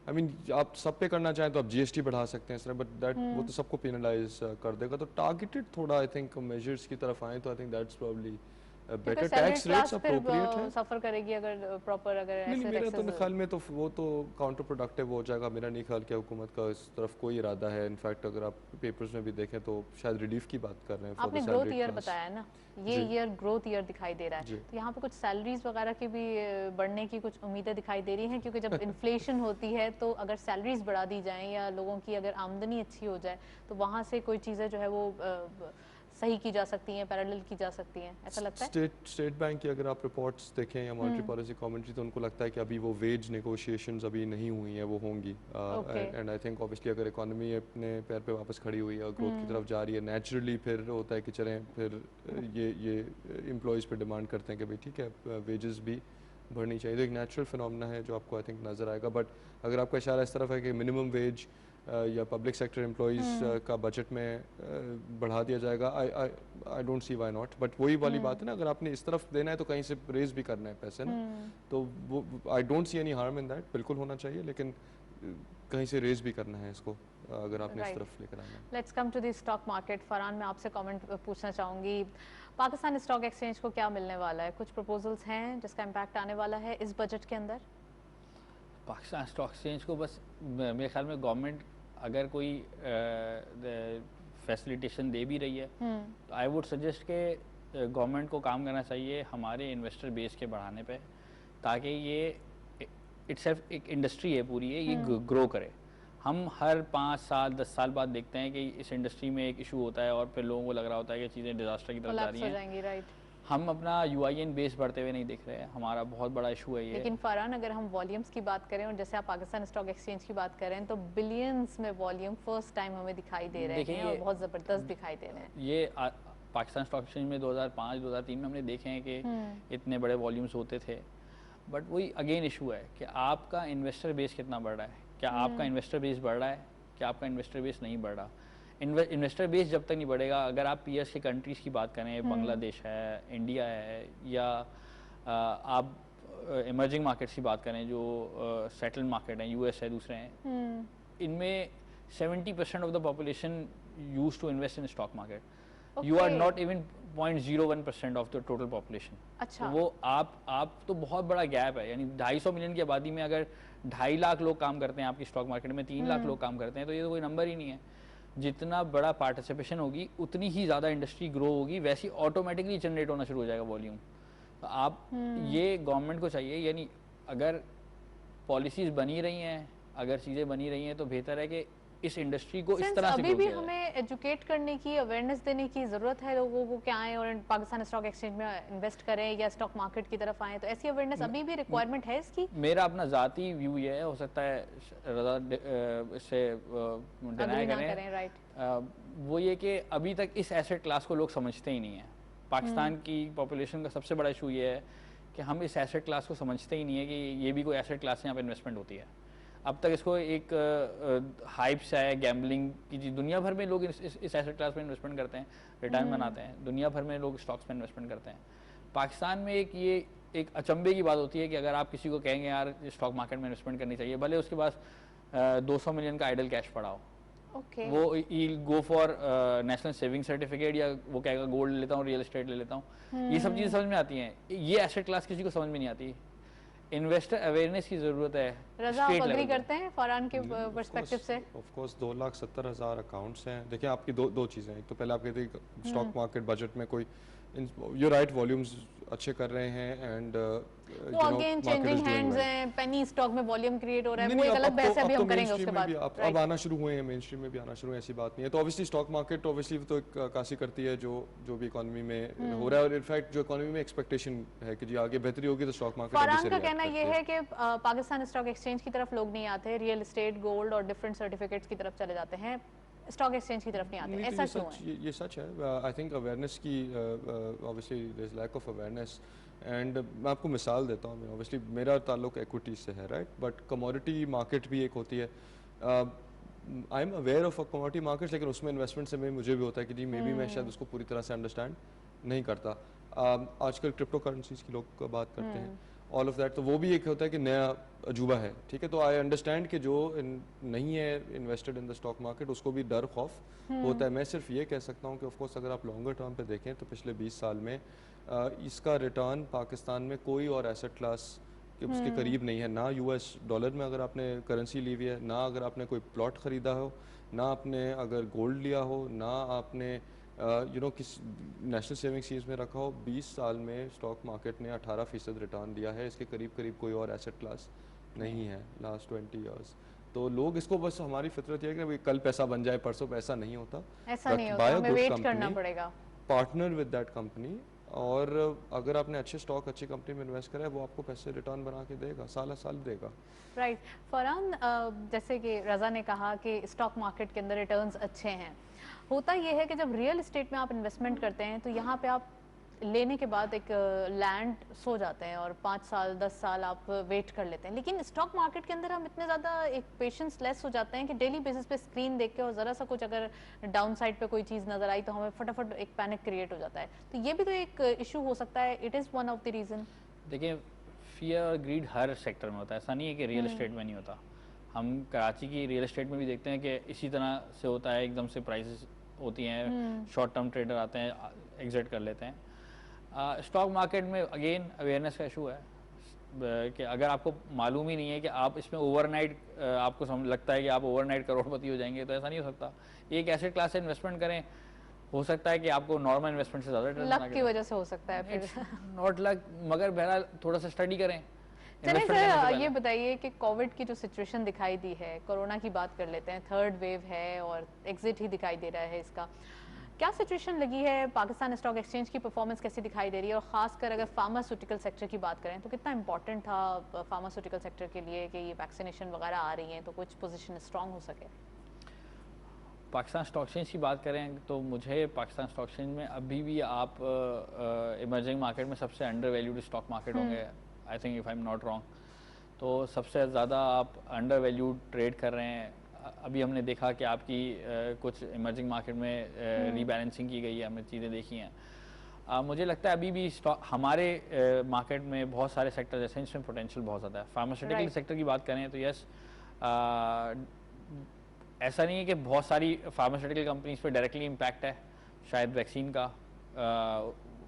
आई मीन आप सब पे करना चाहें तो आप जीएसटी बढ़ा सकते हैं इस तरह, बट दैट वो तो सबको पेनलाइज कर देगा। तो टारगेटेड थोड़ा आई थिंक मेजर्स की तरफ आए तो I think that's probably better. Tax rates appropriate है, सफर करेगी अगर प्रॉपर अगर ऐसे मेरा तो ख्याल में तो वो तो काउंटर प्रोडक्टिव हो जाएगा। मेरा नहीं ख्याल कि हुकूमत का इस तरफ कोई इरादा है। इनफैक्ट अगर आप पेपर्स में भी देखें तो शायद रिलीफ की बात कर रहे हैं। आपने ग्रोथ ईयर बताया ना, ये ईयर ग्रोथ ईयर दिखाई दे रहा है, तो यहाँ पे कुछ सैलरीज वगैरह की भी बढ़ने की कुछ उम्मीदें दिखाई दे रही हैं, क्योंकि जब इन्फ्लेशन होती है तो अगर सैलरीज बढ़ा दी जाएं या लोगों की अगर आमदनी अच्छी हो जाए तो वहाँ से कोई चीज़ें जो है वो सही की जा सकती हैं, पैरेलल की जा सकती हैं, ऐसा लगता है? स्टेट बैंक की अगर आप रिपोर्ट्स देखें या मॉनेटरी पॉलिसी कमेंट्री, तो उनको लगता है कि अभी वो वेज नेगोशिएशंस अभी नहीं हुई हैं, वो होंगी। एंड आई थिंक ऑब्वियसली अगर इकोनॉमी अपने पैर पे वापस खड़ी हुई है और ग्रोथ की तरफ जा रही है, नेचुरली फिर होता है कि चलें फिर ये एम्प्लॉयज़ पे डिमांड करते हैं कि भाई ठीक है वेजेस भी बढ़नी चाहिए। तो एक नेचुरल फिनोमेना है जो आपको आई थिंक नज़र आएगा। बट अगर आपका इशारा इस तरफ है कि मिनिमम वेज या पब्लिक सेक्टर एम्प्लॉयज़ का बजट में बढ़ा दिया जाएगा, I don't see why not. But वही वाली बात है ना, अगर आपने इस तरफ देना है तो कहीं से रेज भी करना है पैसे ना, तो वो I don't see any harm in that, बिल्कुल होना चाहिए। लेकिन कहीं से रेज भी करना है इसको, अगर आपने इस Right. तरफ लेकर आना है। Let's come to the stock market. Farhan, मैं आपसे कमेंट पूछना चाहूँगी, पाकिस्तान स्टॉक एक्सचेंज को क्या मिलने वाला है? कुछ प्रपोजल्स हैं जिसका इम्पैक्ट आने वाला है इस बजट के अंदर? पाकिस्तान स्टॉक एक्सचेंज को बस मेरे ख्याल में गवर्नमेंट अगर कोई फैसिलिटेशन दे भी रही है तो आई वुड सजेस्ट कि गवर्नमेंट को काम करना चाहिए हमारे इन्वेस्टर बेस के बढ़ाने पे, ताकि ये इट्सेल्फ एक इंडस्ट्री है पूरी है, ये ग्रो करे। हम हर 5 साल 10 साल बाद देखते हैं कि इस इंडस्ट्री में एक इशू होता है और फिर लोगों को लग रहा होता है कि चीज़ें डिजास्टर की तरफ जा रही कोलैप्स हो हैं। जाएंगी, राइट? हम अपना यूआईएन बेस बढ़ते हुए नहीं दिख रहे हैं, हमारा बहुत बड़ा इशू है ये। लेकिन फरहान, अगर हम वॉल्यूम्स की बात करें और जैसे आप पाकिस्तान स्टॉक एक्सचेंज की बात करें तो बिलियंस में वॉल्यूम फर्स्ट टाइम हमें दिखाई दे रहे देखिए हैं और ये- बहुत ज़बरदस्त दिखाई दे रहे हैं। ये पाकिस्तान स्टॉक एक्सचेंज में 2005-2003 में हमने देखे हैं कि इतने बड़े वॉल्यूम्स होते थे, बट वही अगेन इशू है कि आपका इन्वेस्टर बेस कितना बढ़ रहा है। क्या आपका इन्वेस्टर बेस बढ़ रहा है? क्या आपका इन्वेस्टर बेस नहीं बढ़ रहा? इन्वेस्टर बेस जब तक नहीं बढ़ेगा, अगर आप पीएस के कंट्रीज़ की बात करें, बांग्लादेश है, इंडिया है, या आप इमर्जिंग मार्केट्स की बात करें जो सेटल्ड मार्केट हैं, यूएस है, दूसरे हैं, इनमें 70% of the population use to invest in stock market. You are Okay. Not even 0.01% of the total population. अच्छा। तो वो आप तो बहुत बड़ा गैप है, यानी 250 मिलियन की आबादी में अगर 2.5 लाख लोग काम करते हैं आपकी स्टॉक मार्केट में, 3 लाख लोग काम करते हैं, तो ये तो कोई नंबर ही नहीं है। जितना बड़ा पार्टिसिपेशन होगी उतनी ही ज़्यादा इंडस्ट्री ग्रो होगी, वैसे ही ऑटोमेटिकली जनरेट होना शुरू हो जाएगा वॉल्यूम। तो आप ये गवर्नमेंट को चाहिए, यानी अगर पॉलिसीज़ बनी रही हैं, अगर चीज़ें बनी रही हैं, तो बेहतर है कि इस इंडस्ट्री को इस Since तरह से अभी grow भी किया जाए। हमें एजुकेट करने की, अवेयरनेस देने की ज़रूरत है लोगों को कि आएँ और पाकिस्तान स्टॉक एक्सचेंज में इन्वेस्ट करें या स्टॉक मार्केट की तरफ आएँ, तो ऐसी अवेयरनेस अभी भी रिक्वायरमेंट है इसकी? मेरा अपना ज़ाती व्यू ये है, हो सकता है रज़ा इससे डिनाई अग्री ना करें, करें, राइट? वो ये कि अभी तक इस एसेट क्लास को लोग समझते ही नहीं है। पाकिस्तान की पॉपुलेशन का सबसे बड़ा इशू ये है कि हम इस एसेट क्लास को समझते ही नहीं है कि ये भी कोई एसेट क्लास है, यहाँ पे इन्वेस्टमेंट होती है। अब तक इसको एक हाइप सा है, गैम्बलिंग की चीज़। दुनिया भर में लोग इस एसेट क्लास में इन्वेस्टमेंट करते हैं, रिटर्न बनाते हैं, दुनिया भर में लोग स्टॉक्स में इन्वेस्टमेंट करते हैं। पाकिस्तान में एक अचंभे की बात होती है कि अगर आप किसी को कहेंगे यार स्टॉक मार्केट में इन्वेस्टमेंट करनी चाहिए, भले उसके पास 200 मिलियन का आइडल कैश पड़ा हो, ओके। वो go for national saving certificate, या वो कहेगा गोल्ड ले लेता हूँ, रियल एस्टेट ले लेता हूँ। ये सब चीज़ें समझ में आती हैं, ये एसेट क्लास किसी को समझ में नहीं आती। इन्वेस्टर अवेयरनेस की ज़रूरत है। रज़ा, आप state अग्री level पे। करते हैं फरहान के पर्सपेक्टिव से? ऑफ कोर्स 2,70,000 अकाउंट्स हैं। देखिए आपकी दो चीज़ें हैं, एक तो पहले आप कहते हैं स्टॉक मार्केट बजट में कोई यू राइट वॉल्यूम्स अच्छे कर रहे हैं, एंड वो अगेन चेंजिंग हैंड्स हैं, पेनी स्टॉक में वॉल्यूम क्रिएट हो रहा है, वो एक अलग बहस है, अभी हम करेंगे उसके बाद। अब आना शुरू हुए हैं, मेन स्ट्रीम में भी आना शुरू है, ऐसी बात नहीं है। तो ऑब्वियसली स्टॉक मार्केट ऑब्वियसली तो एक कासी करती है जो भी इकोनॉमी में हो रहा है, और इनफैक्ट जो इकोनॉमी में एक्सपेक्टेशन है कि जी आगे बेहतरी होगी तो स्टॉक मार्केट फरहान का कहना ये है कि पाकिस्तान स्टॉक एक्सचेंज की तरफ लोग नहीं आते, रियल एस्टेट, गोल्ड और डिफरेंट सर्टिफिकेट्स की तरफ चले जाते हैं, स्टॉक एक्सचेंज की तरफ नहीं आते। ऐसा क्यों है? ये सच है। आई थिंक अवेयरनेस की obviously there is lack of awareness, and मैं आपको मिसाल देता हूँ। ऑब्वियसली मेरा ताल्लुक इक्विटीज से है, राइट, बट कमोडिटी मार्केट भी एक होती है। I am aware of commodity markets, लेकिन उसमें इन्वेस्टमेंट से मुझे भी होता है कि जी मे बी मैं शायद उसको पूरी तरह से अंडरस्टैंड नहीं करता। आजकल क्रिप्टो करेंसीज की लोग बात करते हैं, ऑल ऑफ दैट, तो वो भी एक होता है कि नया अजूबा है, ठीक है। तो आई अंडरस्टैंड कि जो नहीं है invested in the stock market उसको भी डर खौफ होता है। मैं सिर्फ ये कह सकता हूँ कि ऑफकोर्स अगर आप लॉन्गर टर्म पे देखें तो पिछले 20 साल में इसका रिटर्न पाकिस्तान में कोई और एसेट क्लास के उसके करीब नहीं है। ना यूएस डॉलर में अगर आपने करेंसी ली हुई है, ना अगर आपने कोई प्लॉट ख़रीदा हो, ना आपने अगर गोल्ड लिया हो, ना आपने किस नेशनल सेविंग स्कीम्स में रखा हो। 20 साल में स्टॉक मार्केट ने 18% रिटर्न दिया है, इसके करीब करीब कोई और एसेट क्लास नहीं है लास्ट 20 इयर्स। तो लोग इसको बस, हमारी फितरत ये है कि कल पैसा बन जाए, परसों पैसा नहीं होता, ऐसा नहीं होता, हमें वेट करना पड़ेगा, पार्टनर विद दैट कंपनी, और अगर आपने अच्छे स्टॉक अच्छी कंपनी में इन्वेस्ट करा है वो आपको पैसे रिटर्न बना के देगा, साल साल देगा। राइट। फरहान, जैसे कि रज़ा ने कहा कि स्टॉक मार्केट के अंदर रिटर्न्स अच्छे हैं, होता यह है कि जब रियल एस्टेट में आप इन्वेस्टमेंट करते हैं तो यहाँ पे आप लेने के बाद एक लैंड सो जाते हैं और 5 साल 10 साल आप वेट कर लेते हैं, लेकिन स्टॉक मार्केट के अंदर हम इतने ज़्यादा एक पेशेंस लेस हो जाते हैं कि डेली बेसिस पे स्क्रीन देख के और ज़रा सा कुछ अगर डाउन साइड पे कोई चीज़ नज़र आई तो हमें फटाफट एक पैनिक क्रिएट हो जाता है। तो ये भी तो एक इशू हो सकता है, it is one of the reason. देखिए फियर और ग्रीड हर सेक्टर में होता है, ऐसा नहीं है कि रियल एस्टेट में नहीं होता। हम कराची की रियल एस्टेट में भी देखते हैं कि इसी तरह से होता है, एकदम से प्राइसेस होती हैं, शॉर्ट टर्म ट्रेडर आते हैं, एग्जिट कर लेते हैं। स्टॉक मार्केट में अगेन अवेयरनेस का इशू है कि अगर आपको मालूम ही नहीं है कि आप इसमें ओवरनाइट आपको लगता है कि आप ओवरनाइट करोड़पति हो जाएंगे, तो ऐसा नहीं हो सकता। एक एसेट क्लास से इन्वेस्टमेंट करें, हो सकता है कि आपको नॉर्मल इन्वेस्टमेंट से ज़्यादा लक की वजह से हो सकता है फिर नॉट लक, मगर बहरहाल थोड़ा सा स्टडी करें। चलिए सर, ये बताइए कि कोविड की जो सिचुएशन दिखाई दी है, कोरोना की बात कर लेते हैं, थर्ड वेव है और एग्जिट ही दिखाई दे रहा है इसका, क्या सिचुएशन लगी है? पाकिस्तान स्टॉक एक्सचेंज की परफॉर्मेंस कैसी दिखाई दे रही है? और खासकर अगर फार्मास्यूटिकल सेक्टर की बात करें तो कितना इंपॉर्टेंट था फार्मास्यूटिकल सेक्टर के लिए कि ये वैक्सीनेशन वगैरह आ रही हैं तो कुछ पोजीशन स्ट्रांग हो सके? पाकिस्तान स्टॉक एक्सचेंज की बात करें तो मुझे पाकिस्तान स्टॉक एक्सचेंज में अभी भी आप इमर्जिंग मार्केट में सबसे अंडर वैल्यूड स्टॉक मार्केट होंगे, I think if I am not wrong. तो सबसे ज़्यादा आप अंडर वैल्यूड ट्रेड कर रहे हैं। अभी हमने देखा कि आपकी कुछ इमर्जिंग मार्केट में रीबैलेंसिंग की गई है, हमने चीज़ें देखी हैं। मुझे लगता है अभी भी हमारे मार्केट में बहुत सारे सेक्टर जैसे इसमें पोटेंशियल बहुत ज़्यादा है। फार्मास्यूटिकल सेक्टर की बात करें तो यस, ऐसा नहीं है कि बहुत सारी फार्मास्यूटिकल कंपनीज पे डायरेक्टली इम्पैक्ट है, शायद वैक्सीन का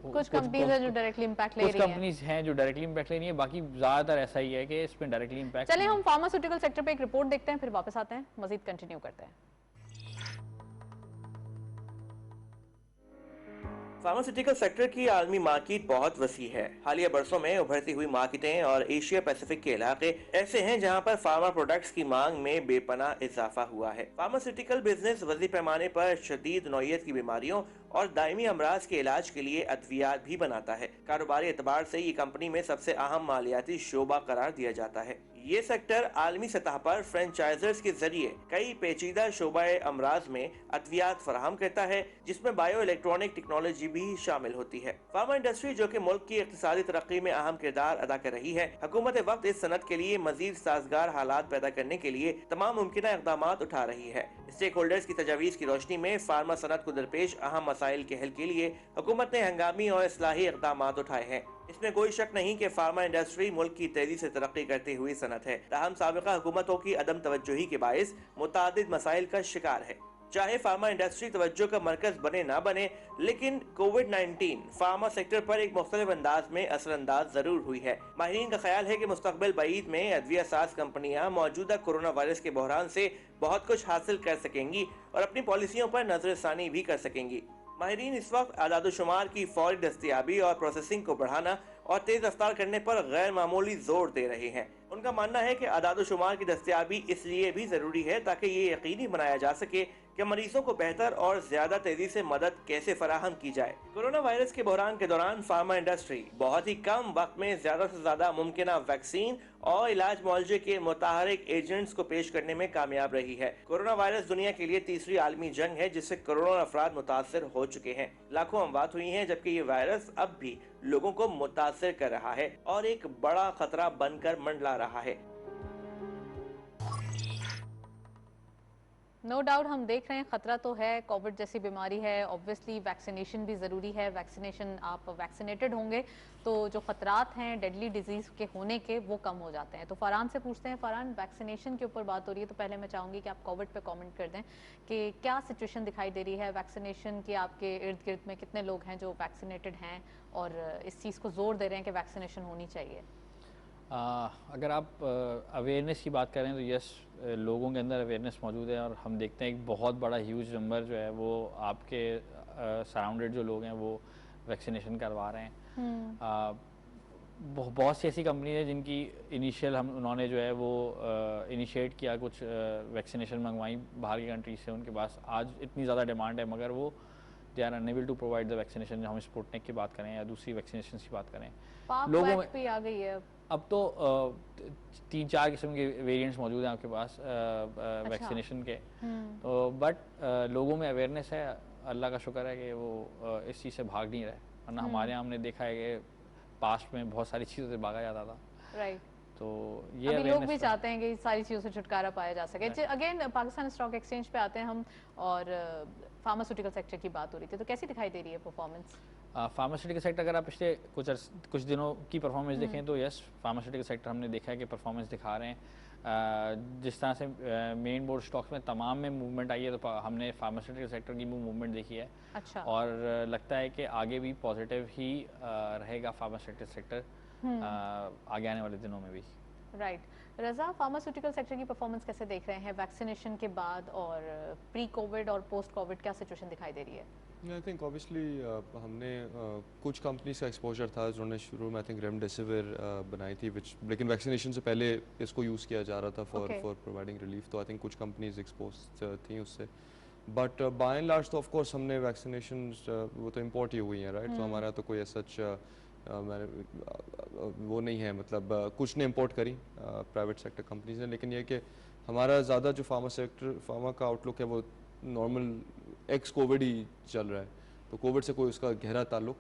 कुछ कंपनीज हैं जो डायरेक्टली इम्पैक्ट ले रही हैं, कुछ कंपनीज हैं जो डायरेक्टली इम्पैक्ट ले रही हैं, बाकी ज़्यादातर ऐसा ही है कि इसमें डायरेक्टली इम्पैक्ट। चलिए हम फार्मास्यूटिकल सेक्टर पे एक रिपोर्ट देखते हैं, फिर वापस आते हैं, मजीद कंटिन्यू करते हैं। फार्मास्यूटिकल सेक्टर की आलमी मार्केट बहुत वसी है। हालिया बरसों में उभरती हुई मार्केटें और एशिया पैसिफिक के इलाके ऐसे हैं जहां पर फार्मा प्रोडक्ट्स की मांग में बेपनाह इजाफा हुआ है। फार्मास्यूटिकल बिजनेस वसी पैमाने पर शदीद नौयत की बीमारियों और दायमी अमराज के इलाज के लिए अद्वियात भी बनाता है। कारोबारी एतबार से ये कंपनी में सबसे अहम मालियाती शोबा करार दिया जाता है। ये सेक्टर आलमी सतह पर फ्रेंचाइजर्स के जरिए कई पेचीदा शोबाए अमराज में अद्वियात फराहम करता है, जिसमें बायो इलेक्ट्रॉनिक टेक्नोलॉजी भी शामिल होती है। फार्मा इंडस्ट्री जो कि मुल्क की इक्तिसादी तरक्की में अहम किरदार अदा कर रही है, हुकूमत वक्त इस सनत के लिए मजीद साजगार हालात पैदा करने के लिए तमाम मुमकिन इकदाम उठा रही है। स्टेक होल्डर्स की तजावीज़ की रोशनी में फार्मा सनत को दरपेश अहम मसाइल के हल के लिए हुकूमत ने हंगामी और इस्लाही इकदाम उठाए हैं। इसमें कोई शक नहीं कि फार्मा इंडस्ट्री मुल्क की तेजी से तरक्की करती हुई सनत है, ताहम साबिका हुकूमतों की अदम तवज्जुही के बाइस मुतादिद मसाइल का शिकार है। चाहे फार्मा इंडस्ट्री तवज्जो का मरकज बने ना बने, लेकिन कोविड-19 फार्मा सेक्टर पर एक मुख्तलिफ अंदाज में असरअंदाज जरूर हुई है। माहिरीन का ख्याल है कि मुस्तकबिल बईद में अदविया साज कंपनियां मौजूदा कोरोना वायरस के बहरान से बहुत कुछ हासिल कर सकेंगी और अपनी पॉलिसियों पर नजरसानी भी कर सकेंगी। माहिरीन इस वक्त आदादोशुमार की फौरी दस्तियाबी और प्रोसेसिंग को बढ़ाना और तेज रफ्तार करने पर गैर मामूली जोर दे रहे हैं। उनका मानना है कि आदादोशुमार की दस्तियाबी इसलिए भी जरूरी है ताकि ये यकीनी बनाया जा सके कि मरीजों को बेहतर और ज्यादा तेजी से मदद कैसे फराहम की जाए। कोरोना वायरस के बहरान के दौरान फार्मा इंडस्ट्री बहुत ही कम वक्त में ज्यादा से ज्यादा मुमकिन वैक्सीन और इलाज मुआवजे के मुतहरिक एजेंट्स को पेश करने में कामयाब रही है। कोरोना वायरस दुनिया के लिए तीसरी आलमी जंग है जिससे करोड़ों अफराद मुतासर हो चुके हैं, लाखों अमवात हुई हैं, जबकि ये वायरस अब भी लोगों को मुतासर कर रहा है और एक बड़ा खतरा बनकर मंडला रहा है। नो डाउट हम देख रहे हैं खतरा तो है, कोविड जैसी बीमारी है, ऑब्वियसली वैक्सीनेशन भी ज़रूरी है। वैक्सीनेशन, आप वैक्सीनेटेड होंगे तो जो खतरात हैं डेडली डिजीज़ के होने के वो कम हो जाते हैं। तो फरहान से पूछते हैं, फरहान वैक्सीनेशन के ऊपर बात हो रही है तो पहले मैं चाहूँगी कि आप कोविड पे कमेंट कर दें कि क्या सिचुएशन दिखाई दे रही है वैक्सीनेशन की, आपके इर्द गिर्द में कितने लोग हैं जो वैक्सीनेटेड हैं और इस चीज़ को जोर दे रहे हैं कि वैक्सीनेशन होनी चाहिए? अगर आप अवेयरनेस की बात करें तो यस, लोगों के अंदर अवेयरनेस मौजूद है और हम देखते हैं एक बहुत बड़ा ह्यूज नंबर जो है वो आपके सराउंडेड जो लोग हैं वो वैक्सीनेशन करवा रहे हैं। बहुत सी ऐसी कंपनी है जिनकी इनिशियल उन्होंने जो है वो इनिशिएट किया, कुछ वैक्सीनेशन मंगवाई बाहर की कंट्री से, उनके पास आज इतनी ज़्यादा डिमांड है मगर वो they are unable to provide the vaccination. हम स्पुतनिक की बात करें या दूसरी वैक्सीनेशन की बात करें, लोगों में भी आ गई है अब तो 3-4 किस्म के वेरिएंट्स मौजूद हैं आपके पास वैक्सीनेशन के। तो बट लोगों में अवेयरनेस है, अल्लाह का शुक्र है कि वो इस चीज़ से भाग नहीं रहे, वरना हमारे यहाँ हमने देखा है कि पास्ट में बहुत सारी चीज़ों से भागा जाता था। राइट, तो ये अभी लोग भी चाहते हैं कि सारी चीज़ों से छुटकारा पाया जा सके। अगेन पाकिस्तान स्टॉक एक्सचेंज पे आते हैं हम, और फार्मास्यूटिकल सेक्टर की बात हो रही थी, तो कैसी दिखाई दे रही है परफॉर्मेंस? फार्मास्यूटिकल सेक्टर अगर आप पिछले कुछ दिनों की परफॉर्मेंस देखें तो यस, फार्मास्यूटिकल सेक्टर हमने देखा है कि परफॉर्मेंस दिखा रहे हैं। जिस तरह से मेन बोर्ड स्टॉक्स में तमाम में मूवमेंट आई है, तो हमने फार्मास्यूटिकल सेक्टर की भी मूवमेंट देखी है। अच्छा। और लगता है कि आगे भी पॉजिटिव ही रहेगा फार्मास्यूटिकल सेक्टर आगे आने वाले दिनों में भी। राइट। रज़ा, फार्मास्यूटिकल सेक्टर की परफॉर्मेंस कैसे देख रहे हैं वैक्सीनेशन के बाद, और प्री कोविड और पोस्ट कोविड क्या सिचुएशन दिखाई दे रही है? आई थिंक ऑब्वियसली हमने कुछ कंपनीज का एक्सपोजर था जिन्होंने शुरू में आई थिंक रेमडेसिविर बनाई थी, विच लेकिन वैक्सीनेशन से पहले इसको यूज़ किया जा रहा था फॉर प्रोवाइडिंग रिलीफ, तो आई थिंक कुछ कंपनीज एक्सपोज थी उससे। बट बाय एंड लार्ज तो ऑफ कोर्स हमने वैक्सीनेशन वो तो इम्पोर्ट ही हुई हैं, राइट। तो हमारा तो कोई सच वो नहीं है, मतलब कुछ ने इम्पोर्ट करी प्राइवेट सेक्टर कंपनीज ने, लेकिन ये कि हमारा ज़्यादा जो फार्मा का आउटलुक है वो नॉर्मल एक्स कोविड ही चल रहा है, तो कोविड से कोई उसका गहरा ताल्लुक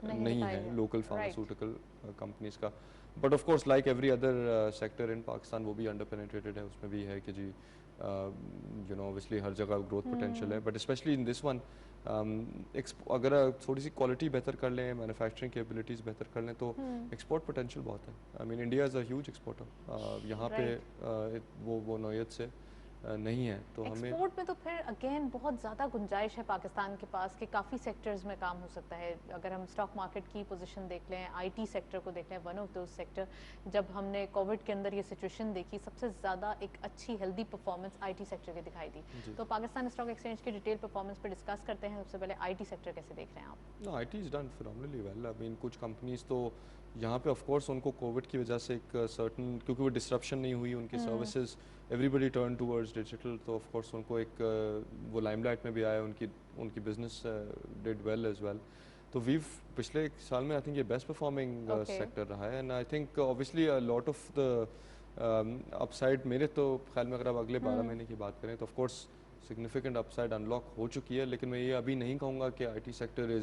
नहीं है लोकल फार्मास्यूटिकल कंपनीज का। But of course like every other sector in Pakistan वो भी अंडर पेनिट्रेटेड है, उसमें भी है कि जी यू नो ऑब्वियसली हर जगह ग्रोथ पोटेंशियल है, but specially in this one अगर थोड़ी सी क्वालिटी बेहतर कर लें, मैन्युफैक्चरिंग की एबिलिटीज़ बेहतर कर लें, तो एक्सपोर्ट पोटेंशियल बहुत है। I mean India is a huge exporter, यहाँ पे वो नौयत से नहीं है, तो हमें एक्सपोर्ट में तो फिर अगेन बहुत ज़्यादा गुंजाइश है पाकिस्तान के पास कि काफ़ी सेक्टर्स में काम हो सकता है। अगर हम स्टॉक मार्केट की पोजीशन देख लें, आईटी सेक्टर को देख लें, वन ऑफ दोज सेक्टर, जब हमने कोविड के अंदर ये सिचुएशन देखी, सबसे ज़्यादा एक अच्छी हेल्दी परफॉर्मेंस आईटी सेक्टर की दिखाई दी। तो पाकिस्तान स्टॉक एक्सचेंज की डिटेल परफॉर्मेंस पर डिस्कस करते हैं। सबसे पहले आईटी सेक्टर कैसे देख रहे हैं आप? No, IT is done phenomenally well. I mean कुछ कंपनीज तो यहाँ पे ऑफ कोर्स उनको कोविड की वजह से एक सर्टन, क्योंकि वो डिस्ट्रप्शन नहीं हुई उनकी services, everybody turn towards digital, तो ऑफ कोर्स उनको एक वो लाइमलाइट में भी आया, उनकी business did well as well. तो वीव पिछले एक साल में आई थिंक ये बेस्ट परफॉर्मिंग सेक्टर रहा है, and I think obviously lot of the upside मेरे तो ख्याल में अगर आप अगले 12 महीने की बात करें तो of course significant upside unlock हो चुकी है, लेकिन मैं ये अभी नहीं कहूँगा कि IT sector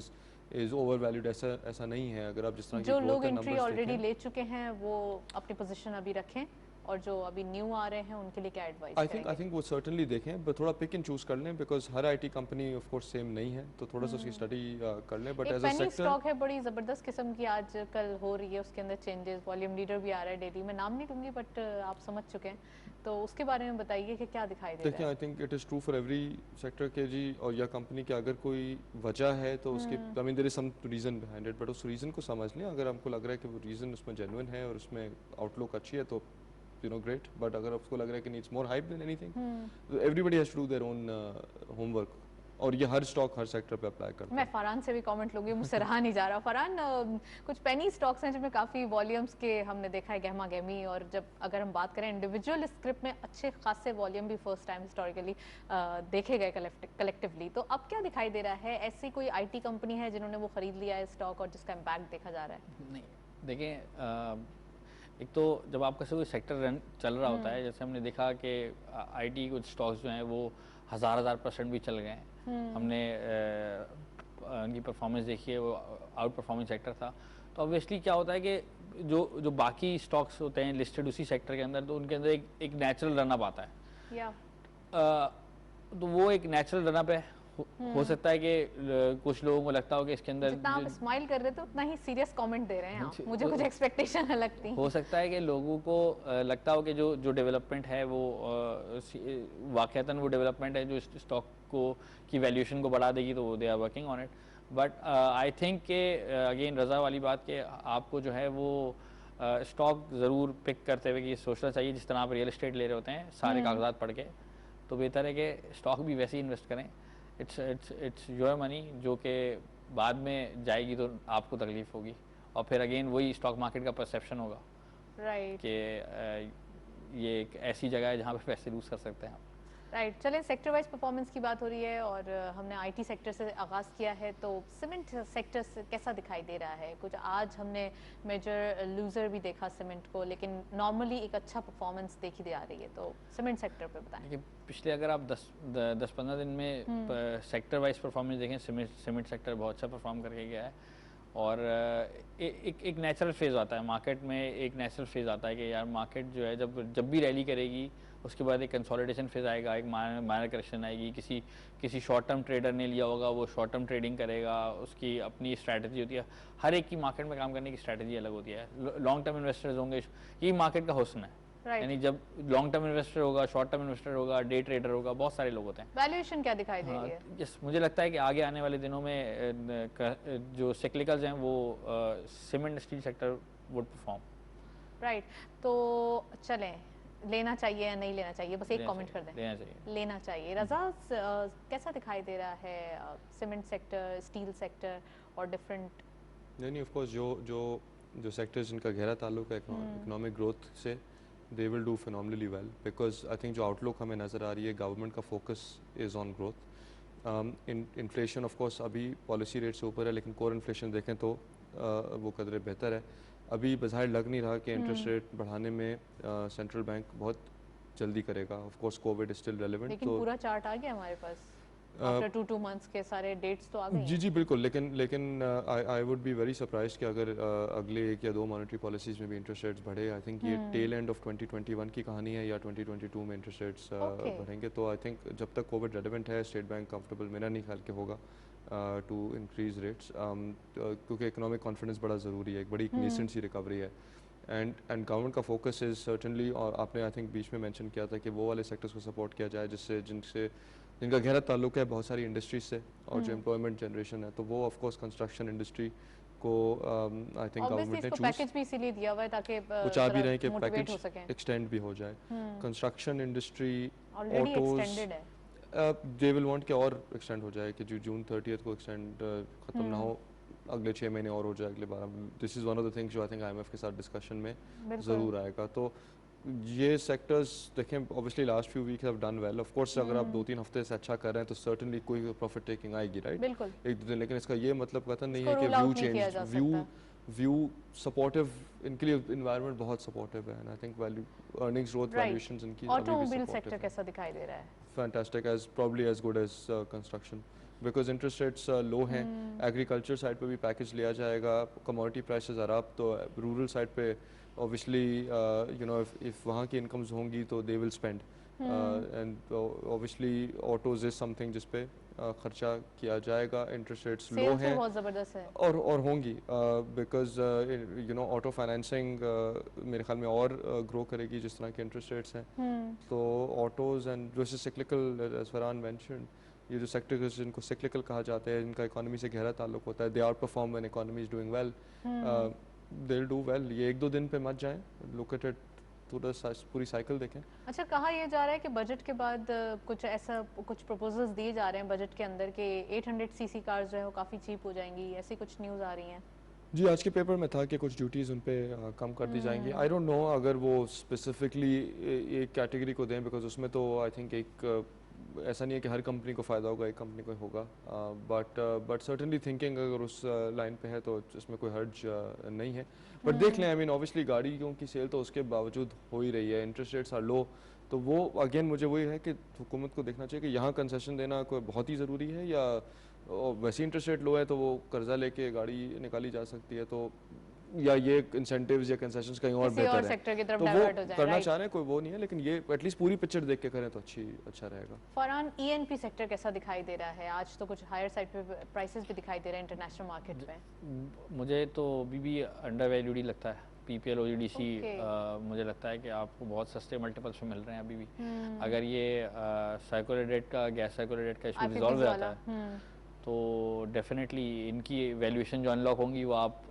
is over valued, ऐसा नहीं है। अगर आप जिस तरह जो लोग एंट्री ऑलरेडी ले चुके हैं वो अपनी पोजीशन अभी रखें, और जो अभी न्यू आ रहे हैं उनके लिए क्या एडवाइस करेंगे? आई थिंक वो सर्टेनली देखें, बट थोड़ा पिक एंड चूज कर लें, बिकॉज हर IT company of course same नहीं है, तो थोड़ा सा उसकी स्टडी कर लें। But as a sector stock है बड़ी जबरदस्त किस्म की आजकल हो रही है, उसके अंदर चेंजेस, वॉल्यूम लीडर भी आ रहा है डेली, मैं नाम नहीं लूंगी बट आप समझ चुके हैं, तो उसके बारे में बताइए कि क्या दिखाई दे रहा है। देखिए, I think it is true for every sector के जी, और या कंपनी की अगर कोई वजह है तो उसकी I mean there is some reason behind it, but उस रीज़न को समझ लें। अगर हमको लग रहा है कि वो रीज़न उसमें जेन्युइन है और उसमें आउटलुक अच्छी है तो यू नो ग्रेट, बट अगर आपको लग रहा है कि needs more hype than anything, everybody has to do their own homework, और ये हर स्टॉक हर सेक्टर पे अप्लाई करता है। मैं फरहान से भी कमेंट लूंगी, मुझसे रहा नहीं जा रहा। फरहान, कुछ पेनी स्टॉक्स हैं जिनमें काफ़ी वॉल्यूम्स के हमने देखा है गहमा गहमी, और जब अगर हम बात करें इंडिविजुअल स्क्रिप्ट में अच्छे खासे वॉल्यूम भी फर्स्ट टाइम हिस्टोरिकली देखे गए कलेक्टिवली, तो अब क्या दिखाई दे रहा है? ऐसी कोई आईटी कंपनी है जिन्होंने वो खरीद लिया है स्टॉक और जिसका इम्पैक्ट देखा जा रहा है? नहीं, देखें, एक तो जब आपका कोई सेक्टर रन चल रहा होता है, जैसे हमने देखा कि आईटी कुछ स्टॉक्स जो हैं वो हज़ार % भी चल गए हैं। हमने उनकी परफॉर्मेंस देखी है, वो आउट परफॉर्मिंग सेक्टर था। तो ऑब्वियसली क्या होता है कि जो बाकी स्टॉक्स होते हैं लिस्टेड उसी सेक्टर के अंदर, तो उनके अंदर एक नेचुरल रनअप आता है, तो वो एक नेचुरल रनअप है। हो सकता है कि कुछ लोगों को लगता हो कि इसके अंदर, जितना आप स्माइल कर रहे थे उतना ही सीरियस कमेंट दे रहे हैं आप, मुझे कुछ एक्सपेक्टेशन अलग थी। हो सकता है कि लोगों को लगता हो कि जो डेवलपमेंट है वो वाकईतन वो डेवलपमेंट है जो स्टॉक को की वैल्यूएशन को बढ़ा देगी, तो they are working on it. But I think के अगेन रज़ा वाली बात कि आपको जो है वो स्टॉक ज़रूर पिक करते हुए कि सोचना चाहिए, जिस तरह आप रियल एस्टेट ले रहे होते हैं सारे कागजात पढ़ के, तो बेहतर है कि स्टॉक भी वैसे ही इन्वेस्ट करें। इट्स योर मनी, जो कि बाद में जाएगी तो आपको तकलीफ होगी, और फिर अगेन वही स्टॉक मार्केट का परसेप्शन होगा, राइट, कि ये एक ऐसी जगह है जहाँ पे पैसे लूज कर सकते हैं आप। राइट। चलें, सेक्टर वाइज परफॉर्मेंस की बात हो रही है और हमने आईटी सेक्टर से आगाज़ किया है, तो सीमेंट सेक्टर से कैसा दिखाई दे रहा है? कुछ आज हमने मेजर लूज़र भी देखा सीमेंट को, लेकिन नॉर्मली एक अच्छा परफॉर्मेंस देखी जा रही है, तो सीमेंट सेक्टर पे बताएं। पिछले अगर आप 10-15 दिन में सेक्टर वाइज परफॉर्मेंस देखें, सीमेंट सेक्टर बहुत अच्छा परफॉर्म करके गया है, और एक नेचुरल फेज़ आता है मार्केट में, एक नेचुरल फेज़ आता है कि यार मार्केट जो है जब भी रैली करेगी उसके बाद एक कंसोलिडेशन फेज़ आएगा, एक माइनर करेक्शन आएगी। किसी शॉर्ट टर्म ट्रेडर ने लिया होगा, वो शॉर्ट टर्म ट्रेडिंग करेगा, उसकी अपनी स्ट्रैटेजी होती है, हर एक की मार्केट में काम करने की स्ट्रैटेजी अलग होती है। लॉन्ग टर्म इन्वेस्टर्स होंगे, ये मार्केट का हुस्न है Right. यानी जब लॉन्ग टर्म इन्वेस्टर होगा, शॉर्ट टर्म इन्वेस्टर होगा, डे ट्रेडर होगा, बहुत सारे लोग होते हैं। वैल्यूएशन क्या दिखाई दे हाँ, रही है? यस, मुझे लगता है कि आगे आने वाले दिनों में जो सिक्लिकल्स हैं वो cement steel sector would perform. Right, तो चलें, लेना चाहिए या नहीं लेना चाहिए, बस एक कमेंट कर दें। लेना चाहिए। लेना चाहिए। रजा, कैसा दिखाई दे रहा है सीमेंट सेक्टर, स्टील सेक्टर और डिफरेंट? नहीं, ऑफ कोर्स जो सेक्टर्स जिनका गहरा ताल्लुक है इकोनॉमिक ग्रोथ से, दे will do phenomenally well, because I think जो आउटलुक हमें नज़र आ रही है, गवर्नमेंट का focus is on growth. Inflation of course अभी पॉलिसी रेट से ऊपर है, लेकिन कोर इन्फ्लेशन देखें तो वो कदरे बेहतर है। अभी बज़ाहिर लग नहीं रहा कि इंटरेस्ट रेट बढ़ाने में सेंट्रल बैंक बहुत जल्दी करेगा। Of course Covid is still relevant, लेकिन पूरा चार्ट आ गया हमारे पास आफ्टर 2 मंथ्स के सारे डेट्स तो आ गए जी बिल्कुल, लेकिन I would be very surprise कि अगर अगले 1 या 2 मॉनेटरी पॉलिसीज़ में भी इंटरेस्ट रेट्स बढ़े। आई थिंक ये टेल एंड ऑफ 2021 की कहानी है, या 2022 में इंटरेस्ट रेट्स बढ़ेंगे। तो आई थिंक जब तक कोविड रेलेवेंट है, स्टेट बैंक कंफर्टेबल मेरा नहीं ख्याल के होगा टू इंक्रीज रेट्स, क्योंकि इकोनॉमिक कॉन्फिडेंस बड़ा ज़रूरी है, एक बड़ी नेसेंट सी रिकवरी है। एंड गवर्नमेंट का फोकस इज़ सर्टनली, और आपने आई थिंक बीच में मेंशन किया था कि वो वाले सेक्टर्स को सपोर्ट किया जाए जिनका गहरा ताल्लुक है बहुत सारी इंडस्ट्रीज से, और जो एम्प्लॉयमेंट जनरेशन है, तो वो ऑफ कोर्स कंस्ट्रक्शन इंडस्ट्री को आई थिंक गवर्नमेंट ने पैकेज भी इसीलिए दिया हुआ है ताकि वो चाह भी रहे हैं कि मोटिवेट हो पैकेज सकें। एक्सटेंड भी हो जाए। Construction industry, already autos, extended है। दे विल वांट कि और एक्सटेंड हो जाए, कि जो जून 30 को एक्सटेंड ख़त्म ना हो, अगले 6 महीने और हो जाए, अगले 12। This is one of the things जो आई थिंक IMF के साथ डिस्कशन में ज़रूर आएगा। तो ये सेक्टर्स देखें, obviously last few weeks have done well. Of course अगर आप 2-3 हफ्ते से अच्छा कर रहे हैं तो सर्टेनली कोई प्रॉफिट टेकिंग आएगी, राइट? बिल्कुल। 1-2 दिन, लेकिन इसका ये मतलब कतई नहीं है इसको कि rule out व्यू नहीं किया जा चेंज, व्यू सपोर्टिव, इनके लिए इन्वायरमेंट बहुत सपोर्टिव है। And I think value earnings growth valuations इनकी ऑटोमोबाइल सेक्टर कैसा दिखाई दे रहा है? Fantastic, as probably as good as construction, because interest rates low हैं। एग्रीकल्चर साइड पे भी पैकेज लिया जाएगा, कमोडिटी प्राइसेस आर अप, तो रूरल साइड पे ऑब्वियसली यू नो इफ वहाँ की इनकम्स होंगी तो they will spend, and obviously autos is something जिस पे खर्चा किया जाएगा। इंटरेस्ट रेट्स लो हैं बहुत ज़बरदस्त है और होंगी, because you know auto financing मेरे ख्याल में और ग्रो करेगी जिस तरह के इंटरेस्ट रेट्स हैं। तो ऑटोज एंड जो सिक्लिकल, एज फरहान मेंशन्ड, ये जो सेक्टर्स जिनको सिक्लिकल कहा जाता है, जिनका इकोनॉमी से गहरा ताल्लुक होता है, they outperform when economy is doing well, they will do well. ये 1-2 दिन पे मत जाएं, लुक एट इट थोड़ा पूरी साइकिल देखें। अच्छा, कहा यह जा रहा है कि बजट के बाद कुछ प्रपोजल्स दिए जा रहे हैं बजट के अंदर कि 800 सीसी कार्स जो है वो काफ़ी चीप हो जाएंगी, ऐसी कुछ न्यूज़ आ रही हैं? जी, आज के पेपर में था कि कुछ ड्यूटीज़ उन पे कम कर दी जाएंगी। आई डोंट नो अगर वो स्पेसिफिकली एक कैटेगरी को दें, बिकॉज उसमें तो आई थिंक एक ऐसा नहीं है कि हर कंपनी को फ़ायदा होगा, एक कंपनी को होगा, बट सर्टेनली थिंकिंग अगर उस लाइन पे है तो इसमें कोई हर्ज नहीं है। बट देख लें, आई मीन ऑब्वियसली गाड़ियों की सेल तो उसके बावजूद हो ही रही है, इंटरेस्ट रेट्स आर लो, तो वो अगेन मुझे वही है कि हुकूमत को देखना चाहिए कि यहाँ कंसेशन देना कोई बहुत ही ज़रूरी है, या वैसे इंटरेस्ट रेट लो है तो वो कर्जा लेके गाड़ी निकाली जा सकती है, तो या ये इंसेंटिव्स या कंसेशंस कहीं और बेहतर है, तो वो करना चाह रहे हैं, कोई वो नहीं है, लेकिन ये एटलीस्ट पूरी पिक्चर देख के करें तो अच्छा रहेगा। फरहान, ENP सेक्टर कैसा दिखाई दे रहा है? आज तो कुछ हायर साइड पे प्राइसेस भी दिखाई दे रहे हैं इंटरनेशनल मार्केट में। मुझे तो अभी भी अंडर वैल्यूड ही लगता है। PPL OGDC मुझे लगता है कि आपको बहुत सस्ते मल्टीपल्स पे मिल रहे हैं अभी भी। अगर ये सर्कुलर का गैस सर्कुलर डेट का इशू रिजॉल्व हो जाता है तो डेफिनेटली इनकी वैल्यूएशन जो अनलॉक होंगी वो आप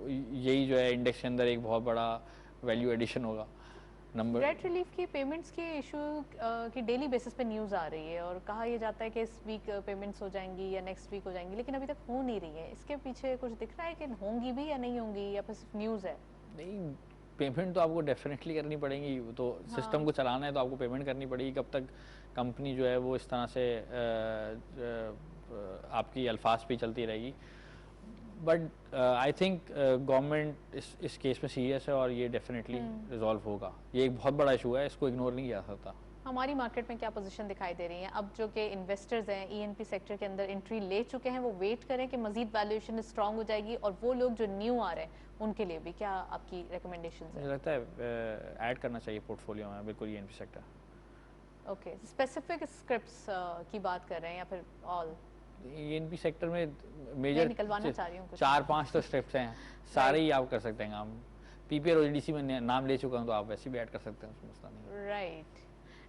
यही जो है इंडेक्स के अंदर एक बहुत बड़ा वैल्यू एडिशन होगा। नंबर डेट रिलीफ की पेमेंट्स की इशू की डेली बेसिस पे न्यूज़ आ रही है और कहा यह जाता है कि इस वीक पेमेंट्स हो जाएंगी या नेक्स्ट वीक हो जाएंगी, लेकिन अभी तक हो नहीं रही है। इसके पीछे कुछ दिख रहा है कि होंगी भी या नहीं होंगी, या फिर सिर्फ न्यूज़ है? नहीं, पेमेंट तो आपको डेफिनेटली करनी पड़ेगी, तो सिस्टम को चलाना है तो आपको पेमेंट करनी पड़ेगी। कब तक कंपनी जो है वो इस तरह से आपकी अल्फाज पे चलती रहेगी। बट आई थिंक गवर्नमेंट इस केस में सीरियस है और ये डेफिनेटली रिजॉल्व होगा। ये एक बहुत बड़ा इशू है, इसको इग्नोर नहीं किया सकता। हमारी मार्केट में क्या पोजीशन दिखाई दे रही है अब? जो कि इन्वेस्टर्स हैं ENP सेक्टर के अंदर एंट्री ले चुके हैं, वो वेट करें कि मजीद वैल्यूएशन स्ट्रांग हो जाएगी, और वो लोग जो न्यू आ रहे हैं उनके लिए भी क्या आपकी रिकमेंडेशंस है? मुझे लगता है ऐड करना चाहिए पोर्टफोलियो में बिल्कुल ENP sector. Okay, specific scripts की बात कर रहे हैं या फिर ऑल? ENP सेक्टर में मेजर निकलवाना चाह रही हूँ 4-5 तो स्टेप्स हैं, सारे ही आप कर सकते हैं काम। पीपीआर और ईडीसी में नाम ले चुका हूँ, तो आप वैसे भी ऐड कर सकते हैं, उसमें मसला नहीं है। राइट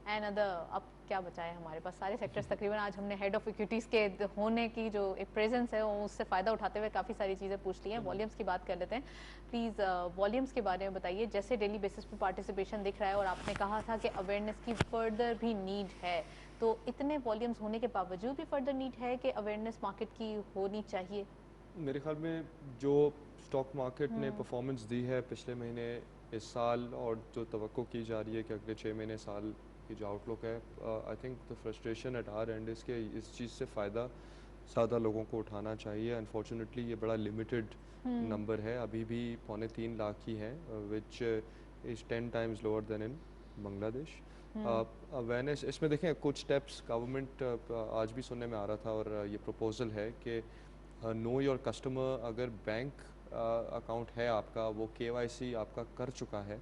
एंड अदर अब क्या बचा है हमारे पास? सारे सेक्टर्स तकरीबन आज हमने हेड ऑफ इक्विटीज़ के होने की जो एक प्रेजेंस है वो उससे फ़ायदा उठाते हुए काफ़ी सारी चीज़ें पूछ ली हैं। वॉल्यूम्स की बात कर लेते हैं प्लीज़। वॉल्यूम्स के बारे में बताइए, जैसे डेली बेसिस पे पार्टिसिपेशन दिख रहा है और आपने कहा था कि अवेयरनेस की फर्दर भी नीड है, तो इतने वॉल्यूम्स होने के बावजूद भी फर्दर नीड है कि अवेयरनेस मार्केट की होनी चाहिए? मेरे ख्याल में जो स्टॉक मार्केट ने परफॉर्मेंस दी है पिछले महीने, इस साल, और जो तवक्को की जा रही है कि अगले 6 महीने साल की जो आउटलुक है, I think the frustration at our end इसके इस चीज़ से फ़ायदा ज़्यादा लोगों को उठाना चाहिए। अनफॉर्चुनेटली ये बड़ा लिमिटेड नंबर है, अभी भी 2.25 लाख ही है, which is 10 times lower then in Bangladesh. Awareness इसमें देखें, कुछ स्टेप्स गवर्नमेंट आज भी सुनने में आ रहा था, और ये प्रपोजल है कि नो योर कस्टमर, अगर बैंक अकाउंट है आपका, वो केवाईसी आपका कर चुका है,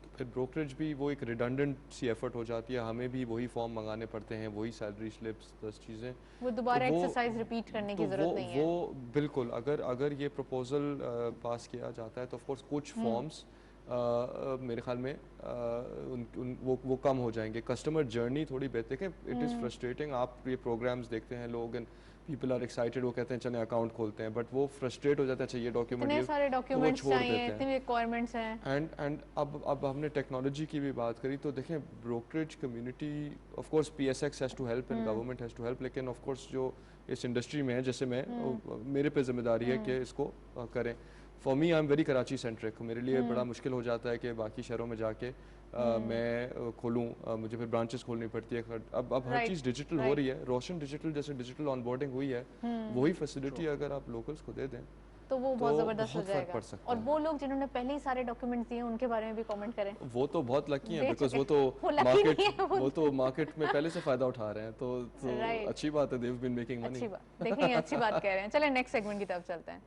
तो फिर ब्रोकरेज भी वो एक रिडंडेंट सी एफर्ट हो जाती है, हमें भी वही फॉर्म मंगाने पड़ते हैं, वही सैलरी स्लिप्स, 10 चीज़ें, वो दोबारा तो एक्सरसाइज रिपीट करने की तो ज़रूरत नहीं है। वो बिल्कुल, अगर अगर ये प्रपोजल पास किया जाता है तो ऑफकोर्स कुछ फॉर्म्स मेरे ख्याल में वो कम हो जाएंगे, कस्टमर जर्नी थोड़ी बेहतर। देखें, इट इज़ फ्रस्ट्रेटिंग, आप ये प्रोग्राम्स देखते हैं, लोग एंड पीपल आर एक्साइटेड, वो कहते हैं चले अकाउंट खोलते हैं, बट वो फ्रस्ट्रेट हो जाता है, अच्छा ये डॉक्यूमेंट, इतने सारे तो वो डॉक्यूमेंट्स छोड़ चाहिए, देते इतनी हैं। रिक्वायरमेंट्स हैं। एंड अब हमने टेक्नोलॉजी की भी बात करी, तो देखें brokerage community, of course PSX has to help and government has to help, लेकिन ऑफ कोर्स जो इस इंडस्ट्री में है, जैसे मैं, मेरे पे जिम्मेदारी है कि इसको करें। For me, I am very Karachi centric, मेरे लिए बड़ा मुश्किल हो जाता है कि बाकी शहरों में जाके मैं खोलूँ, मुझे फिर ब्रांचेस खोलनी पड़ती है। अब हर चीज़ डिजिटल हो रही है, रोशन डिजिटल जैसे डिजिटल ऑनबोर्डिंग हुई है, वही फैसिलिटी अगर आप लोकल्स को दे दें तो वो बहुत ज़बरदस्त हो बहुत फ़र्क जाएगा। पड़ सकता और है। वो लोग जिन्होंने पहले ही सारे डॉक्यूमेंट्स दिए उनके बारे में भी कमेंट करें। वो तो बहुत लकी हैं, दे बिकॉज चुके वो lucky मार्केट नहीं है, वो तो मार्केट में पहले से फ़ायदा उठा रहे हैं, तो Right. अच्छी बात है, देव बीन मेकिंग मनी। अच्छी बात, देखिए अच्छी बात कह रहे हैं। चले नेक्स्ट सेगमेंट की तरफ चलते हैं।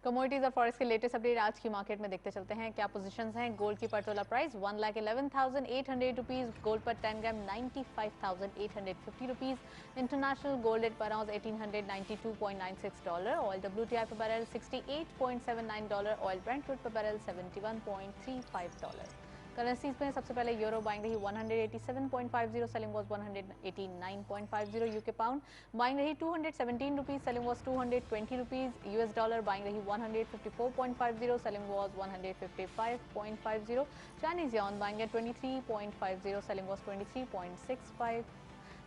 कमोडिटीज और फॉरेक्स के लेटेस्ट अपडेट आज की मार्केट में देखते चलते हैं क्या पोजीशंस हैं। गोल्ड की पर तोला प्राइस 1,11,800 रुपीज, गोल्ड पर 10 ग्राम 95,850 रुपीज, इंटरनेशनल गोल्ड रेट पर आउंस $1,892.96, ऑयल WTI पर बैरल $68.79, ऑयल ब्रेंट क्रूड पर बैरल $71.35। करेंसीज में सबसे पहले यूरो बाइंग रही 187.50, selling was 189.50, UK pound buying रही 217 rupees, selling was 220 rupees, US dollar buying रही 154.50, selling was 155.50, Chinese yuan buying eight 23.50, selling was 23.65,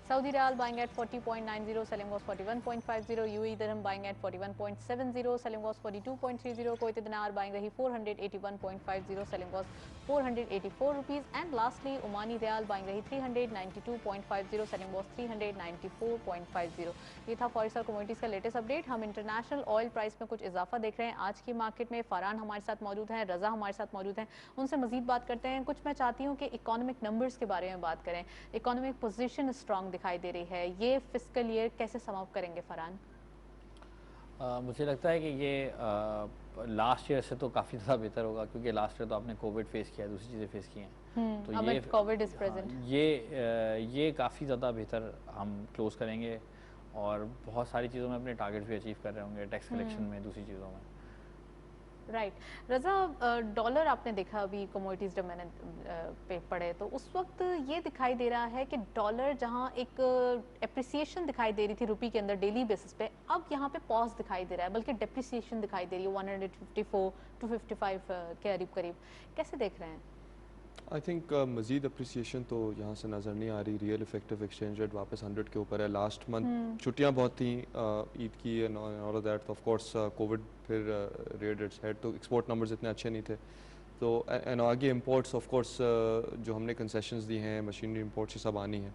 Saudi Riyal buying at 40.90, selling was 41.50, UAE Dirham buying at 41.70, selling was 42.30, Kuwaiti Dinar buying rahi 481.50, selling was 484 rupees, and lastly Omani Riyal buying rahi 392.50, selling was 394.50। ये था forex और commodities का latest update. हम international oil price में कुछ इजाफा देख रहे हैं आज की मार्केट में। फरहान हमारे साथ मौजूद हैं, रजा हमारे साथ मौजूद हैं, उनसे मजीद बात करते हैं। कुछ मैं चाहती हूँ कि इकोनॉमिक नंबर्स के बारे में बात करें। इकोनॉमिक पोजीशन स्ट्रांग दिखाई दे रही है, ये फिस्कल ईयर कैसे सम अप करेंगे फरहान? मुझे लगता है कि ये लास्ट ईयर से तो काफ़ी ज़्यादा बेहतर होगा, क्योंकि लास्ट ईयर तो आपने कोविड फेस किया, दूसरी चीज़ें फेस की हैं, तो ये कोविड इज प्रेजेंट, ये काफ़ी ज़्यादा बेहतर हम क्लोज करेंगे, और बहुत सारी चीज़ों में अपने टारगेट भी अचीव कर रहे होंगे, टैक्स कलेक्शन में, दूसरी चीज़ों में। राइट। रजा, डॉलर आपने देखा अभी कमोडिटीज जब मैंने पे पढ़े तो उस वक्त ये दिखाई दे रहा है कि डॉलर जहां एक एप्रिसिएशन दिखाई दे रही थी रुपी के अंदर डेली बेसिस पे, अब यहाँ पे पॉज दिखाई दे रहा है, बल्कि डेप्रिसिएशन दिखाई दे रही है 154 टू 55 के करीब। कैसे देख रहे हैं? आई थिंक मज़ीद अप्रिसिएशन तो यहाँ से नज़र नहीं आ रही। रियल इफेक्टिव एक्सचेंज रेट वापस 100 के ऊपर है। लास्ट मंथ छुट्टियाँ बहुत थी ईद की and all of that, of course Covid फिर रेयर्ड इट्स हेड, तो एक्सपोर्ट नंबर्स इतने अच्छे नहीं थे। तो एंड आगे इंपोर्ट्स ऑफ कोर्स जो हमने कंसेशंस दी हैं, मशीनरी इंपोर्ट्स, ये सब आनी है।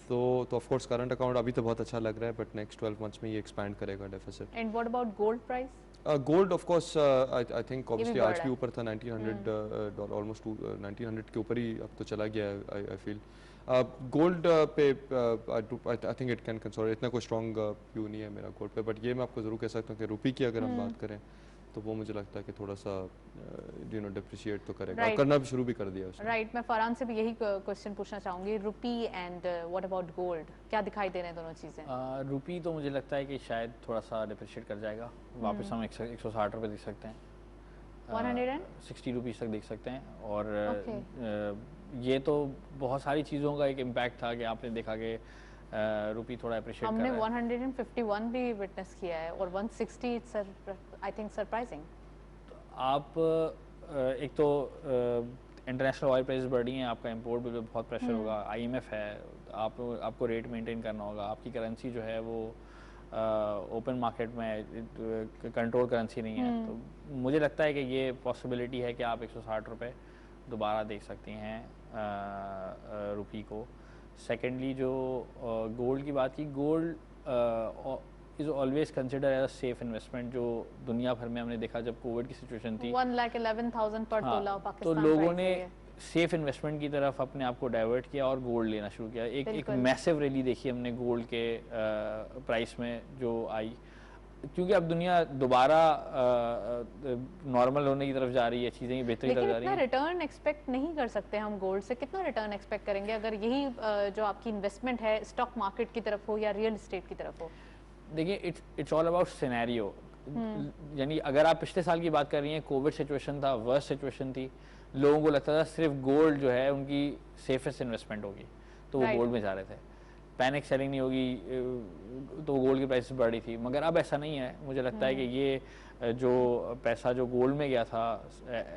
तो ऑफ कोर्स करंट अकाउंट अभी तो बहुत अच्छा लग रहा है, बट नेक्स्ट 12 मंथ्स में ये एक्सपैंड करेगा deficit. And what about gold price? Gold of course I think obviously आज भी ऊपर था, $1,900 ऑलमोस्ट 1900 के ऊपर ही अब तो चला गया है। आई फील गोल्ड पे I think it can consolidate, इतना कोई स्ट्रॉन्ग व्यू नहीं है मेरा गोल्ड पे, बट ये मैं आपको ज़रूर कह सकता हूँ कि रुपी की अगर हम बात करें तो वो मुझे लगता है कि थोड़ा सा डिप्रिशिएट तो करेगा, और करना भी शुरू भी कर दिया उसने। राइट, मैं फरहान से भी यही क्वेश्चन पूछना चाहूँगी, rupee and what about gold, क्या दिखाई दे रहे हैं दोनों चीज़ें? रुपी तो मुझे लगता है कि शायद थोड़ा सा डिप्रिशिएट कर जाएगा, वापस हम 160 रुपये देख सकते हैं, 160 रुपीज़ तक देख सकते हैं। और ये तो बहुत सारी चीज़ों का एक इम्पैक्ट था कि आपने देखा कि रुपी थोड़ा अप्रिशिएट कर रहा है। हमने 151 भी विटनेस किया है और 160 इट्स आई थिंक सरप्राइजिंग। आप एक तो इंटरनेशनल ऑयल प्राइस बढ़ रही हैं, आपका इंपोर्ट बिल पे बहुत प्रेशर होगा, IMF है, आपको रेट मेंटेन करना होगा, आपकी करेंसी जो है वो ओपन मार्केट में कंट्रोल करेंसी नहीं है, तो मुझे लगता है कि ये पॉसिबिलिटी है कि आप 160 रुपये दोबारा देख सकती हैं रुपी को। सेकेंडली जो गोल्ड की बात की, gold is always consider as a safe investment, जो दुनिया भर में हमने देखा जब कोविड की सिचुएशन थी 1,11,000 पर तोला तो लोगों ने सेफ इन्वेस्टमेंट की तरफ अपने आप को डाइवर्ट किया और गोल्ड लेना शुरू किया। एक मैसिव रैली देखी हमने गोल्ड के प्राइस में जो आई, क्योंकि अब दुनिया दोबारा नॉर्मल होने की तरफ जा रही है, चीज़ें बेहतरी तरफ जा रही है। रिटर्न एक्सपेक्ट नहीं कर सकते हम गोल्ड से, कितना रिटर्न एक्सपेक्ट करेंगे अगर यही जो आपकी इन्वेस्टमेंट है स्टॉक मार्केट की तरफ हो या रियल एस्टेट की तरफ हो? देखिए, इट्स ऑल अबाउट सिनेरियो, यानी अगर आप पिछले साल की बात कर रही हैं, कोविड सिचुएशन था, वर्स्ट सिचुएशन थी, लोगों को लगता था सिर्फ गोल्ड जो है उनकी सेफेस्ट इन्वेस्टमेंट होगी, तो वो गोल्ड में जा रहे थे, पैनिक सेलिंग नहीं होगी, तो गोल्ड की प्राइस बढ़ रही थी। मगर अब ऐसा नहीं है, मुझे लगता है कि ये जो पैसा जो गोल्ड में गया था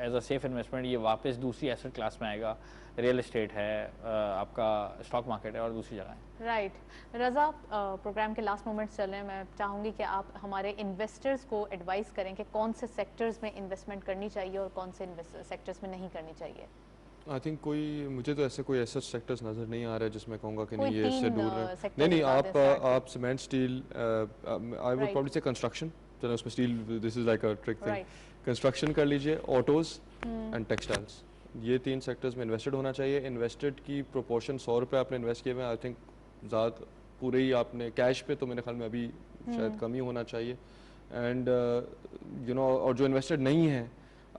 एज अ सेफ इन्वेस्टमेंट, ये वापस दूसरी एसेट क्लास में आएगा, रियल एस्टेट है, आपका स्टॉक मार्केट है और दूसरी जगह है। राइट रज़ा, प्रोग्राम के लास्ट मोमेंट्स चल रहे हैं, मैं चाहूँगी कि आप हमारे इन्वेस्टर्स को एडवाइस करें कि कौन से सेक्टर्स में इन्वेस्टमेंट करनी चाहिए और कौन से सेक्टर्स में नहीं करनी चाहिए। आई थिंक मुझे तो ऐसे कोई ऐसे सेक्टर्स नज़र नहीं आ रहा है जिसमें कहूँगा कि नहीं ये इससे दूर है। नहीं, आप cement, steel, I would probably से कंस्ट्रक्शन, चलो उसमें steel, this is like a trick thing, construction कर लीजिए, ऑटोज़ एंड टेक्सटाइल्स, ये 3 सेक्टर्स में इन्वेस्टेड होना चाहिए। इन्वेस्टेड की प्रोपोर्शन 100 रुपये आपने इन्वेस्ट किए हुए, आई थिंक ज़्यादा पूरे ही आपने कैश पे, तो मेरे ख्याल में अभी शायद कम ही होना चाहिए। एंड और जो इन्वेस्टेड नहीं है,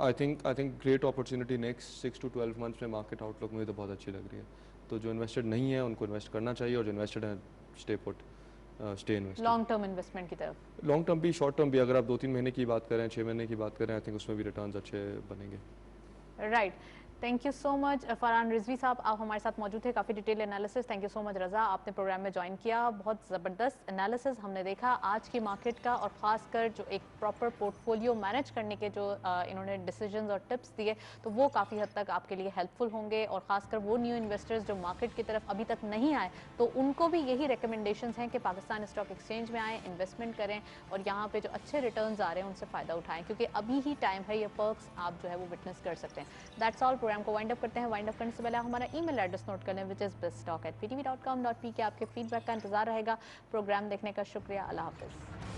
I think great opportunity next 6 to 12 months में मार्केट आउटलुक मुझे तो बहुत अच्छी लग रही है। तो जो इन्वेस्टेड नहीं है उनको इन्वेस्ट करना चाहिए, और जो इन्वेस्टेड है stay put, stay invested. Long term investment की तरफ, लॉन्ग टर्म भी, शॉर्ट टर्म भी, अगर आप 2-3 महीने की बात करें, 6 महीने की बात करें, आई थिंक उसमें भी रिटर्न्स अच्छे बनेंगे। Right, thank you so much Farhan Rizvi साहब, आप हमारे साथ मौजूद थे, काफ़ी detail analysis. Thank you so much Raza, आपने प्रोग्राम में ज्वाइन किया, बहुत ज़बरदस्त एनालिसिस हमने देखा आज की मार्केट का, और ख़ासकर जो एक प्रॉपर पोर्टफोलियो मैनेज करने के जो इन्होंने डिसीजंस और टिप्स दिए, तो वो काफ़ी हद तक आपके लिए हेल्पफुल होंगे। और ख़ासकर वो न्यू इन्वेस्टर्स जो मार्केट की तरफ अभी तक नहीं आए, तो उनको भी यही रिकमेंडेशंस हैं कि पाकिस्तान स्टॉक एक्सचेंज में आएँ, इन्वेस्टमेंट करें, और यहाँ पर जो अच्छे रिटर्न्स आ रहे हैं उनसे फ़ायदा उठाएँ, क्योंकि अभी ही टाइम है, ये पर्क्स आप जो है वो विटनेस कर सकते हैं। दैट्स ऑल, प्रोग्राम को वाइंड अप करते हैं। वाइंड अप करने से पहले हमारा ईमेल एड्रेस नोट कर लें, विच इज़ beststock@ptv.com.pk। आपके फीडबैक का इंतजार रहेगा। प्रोग्राम देखने का शुक्रिया, अल्लाह हाफिज़।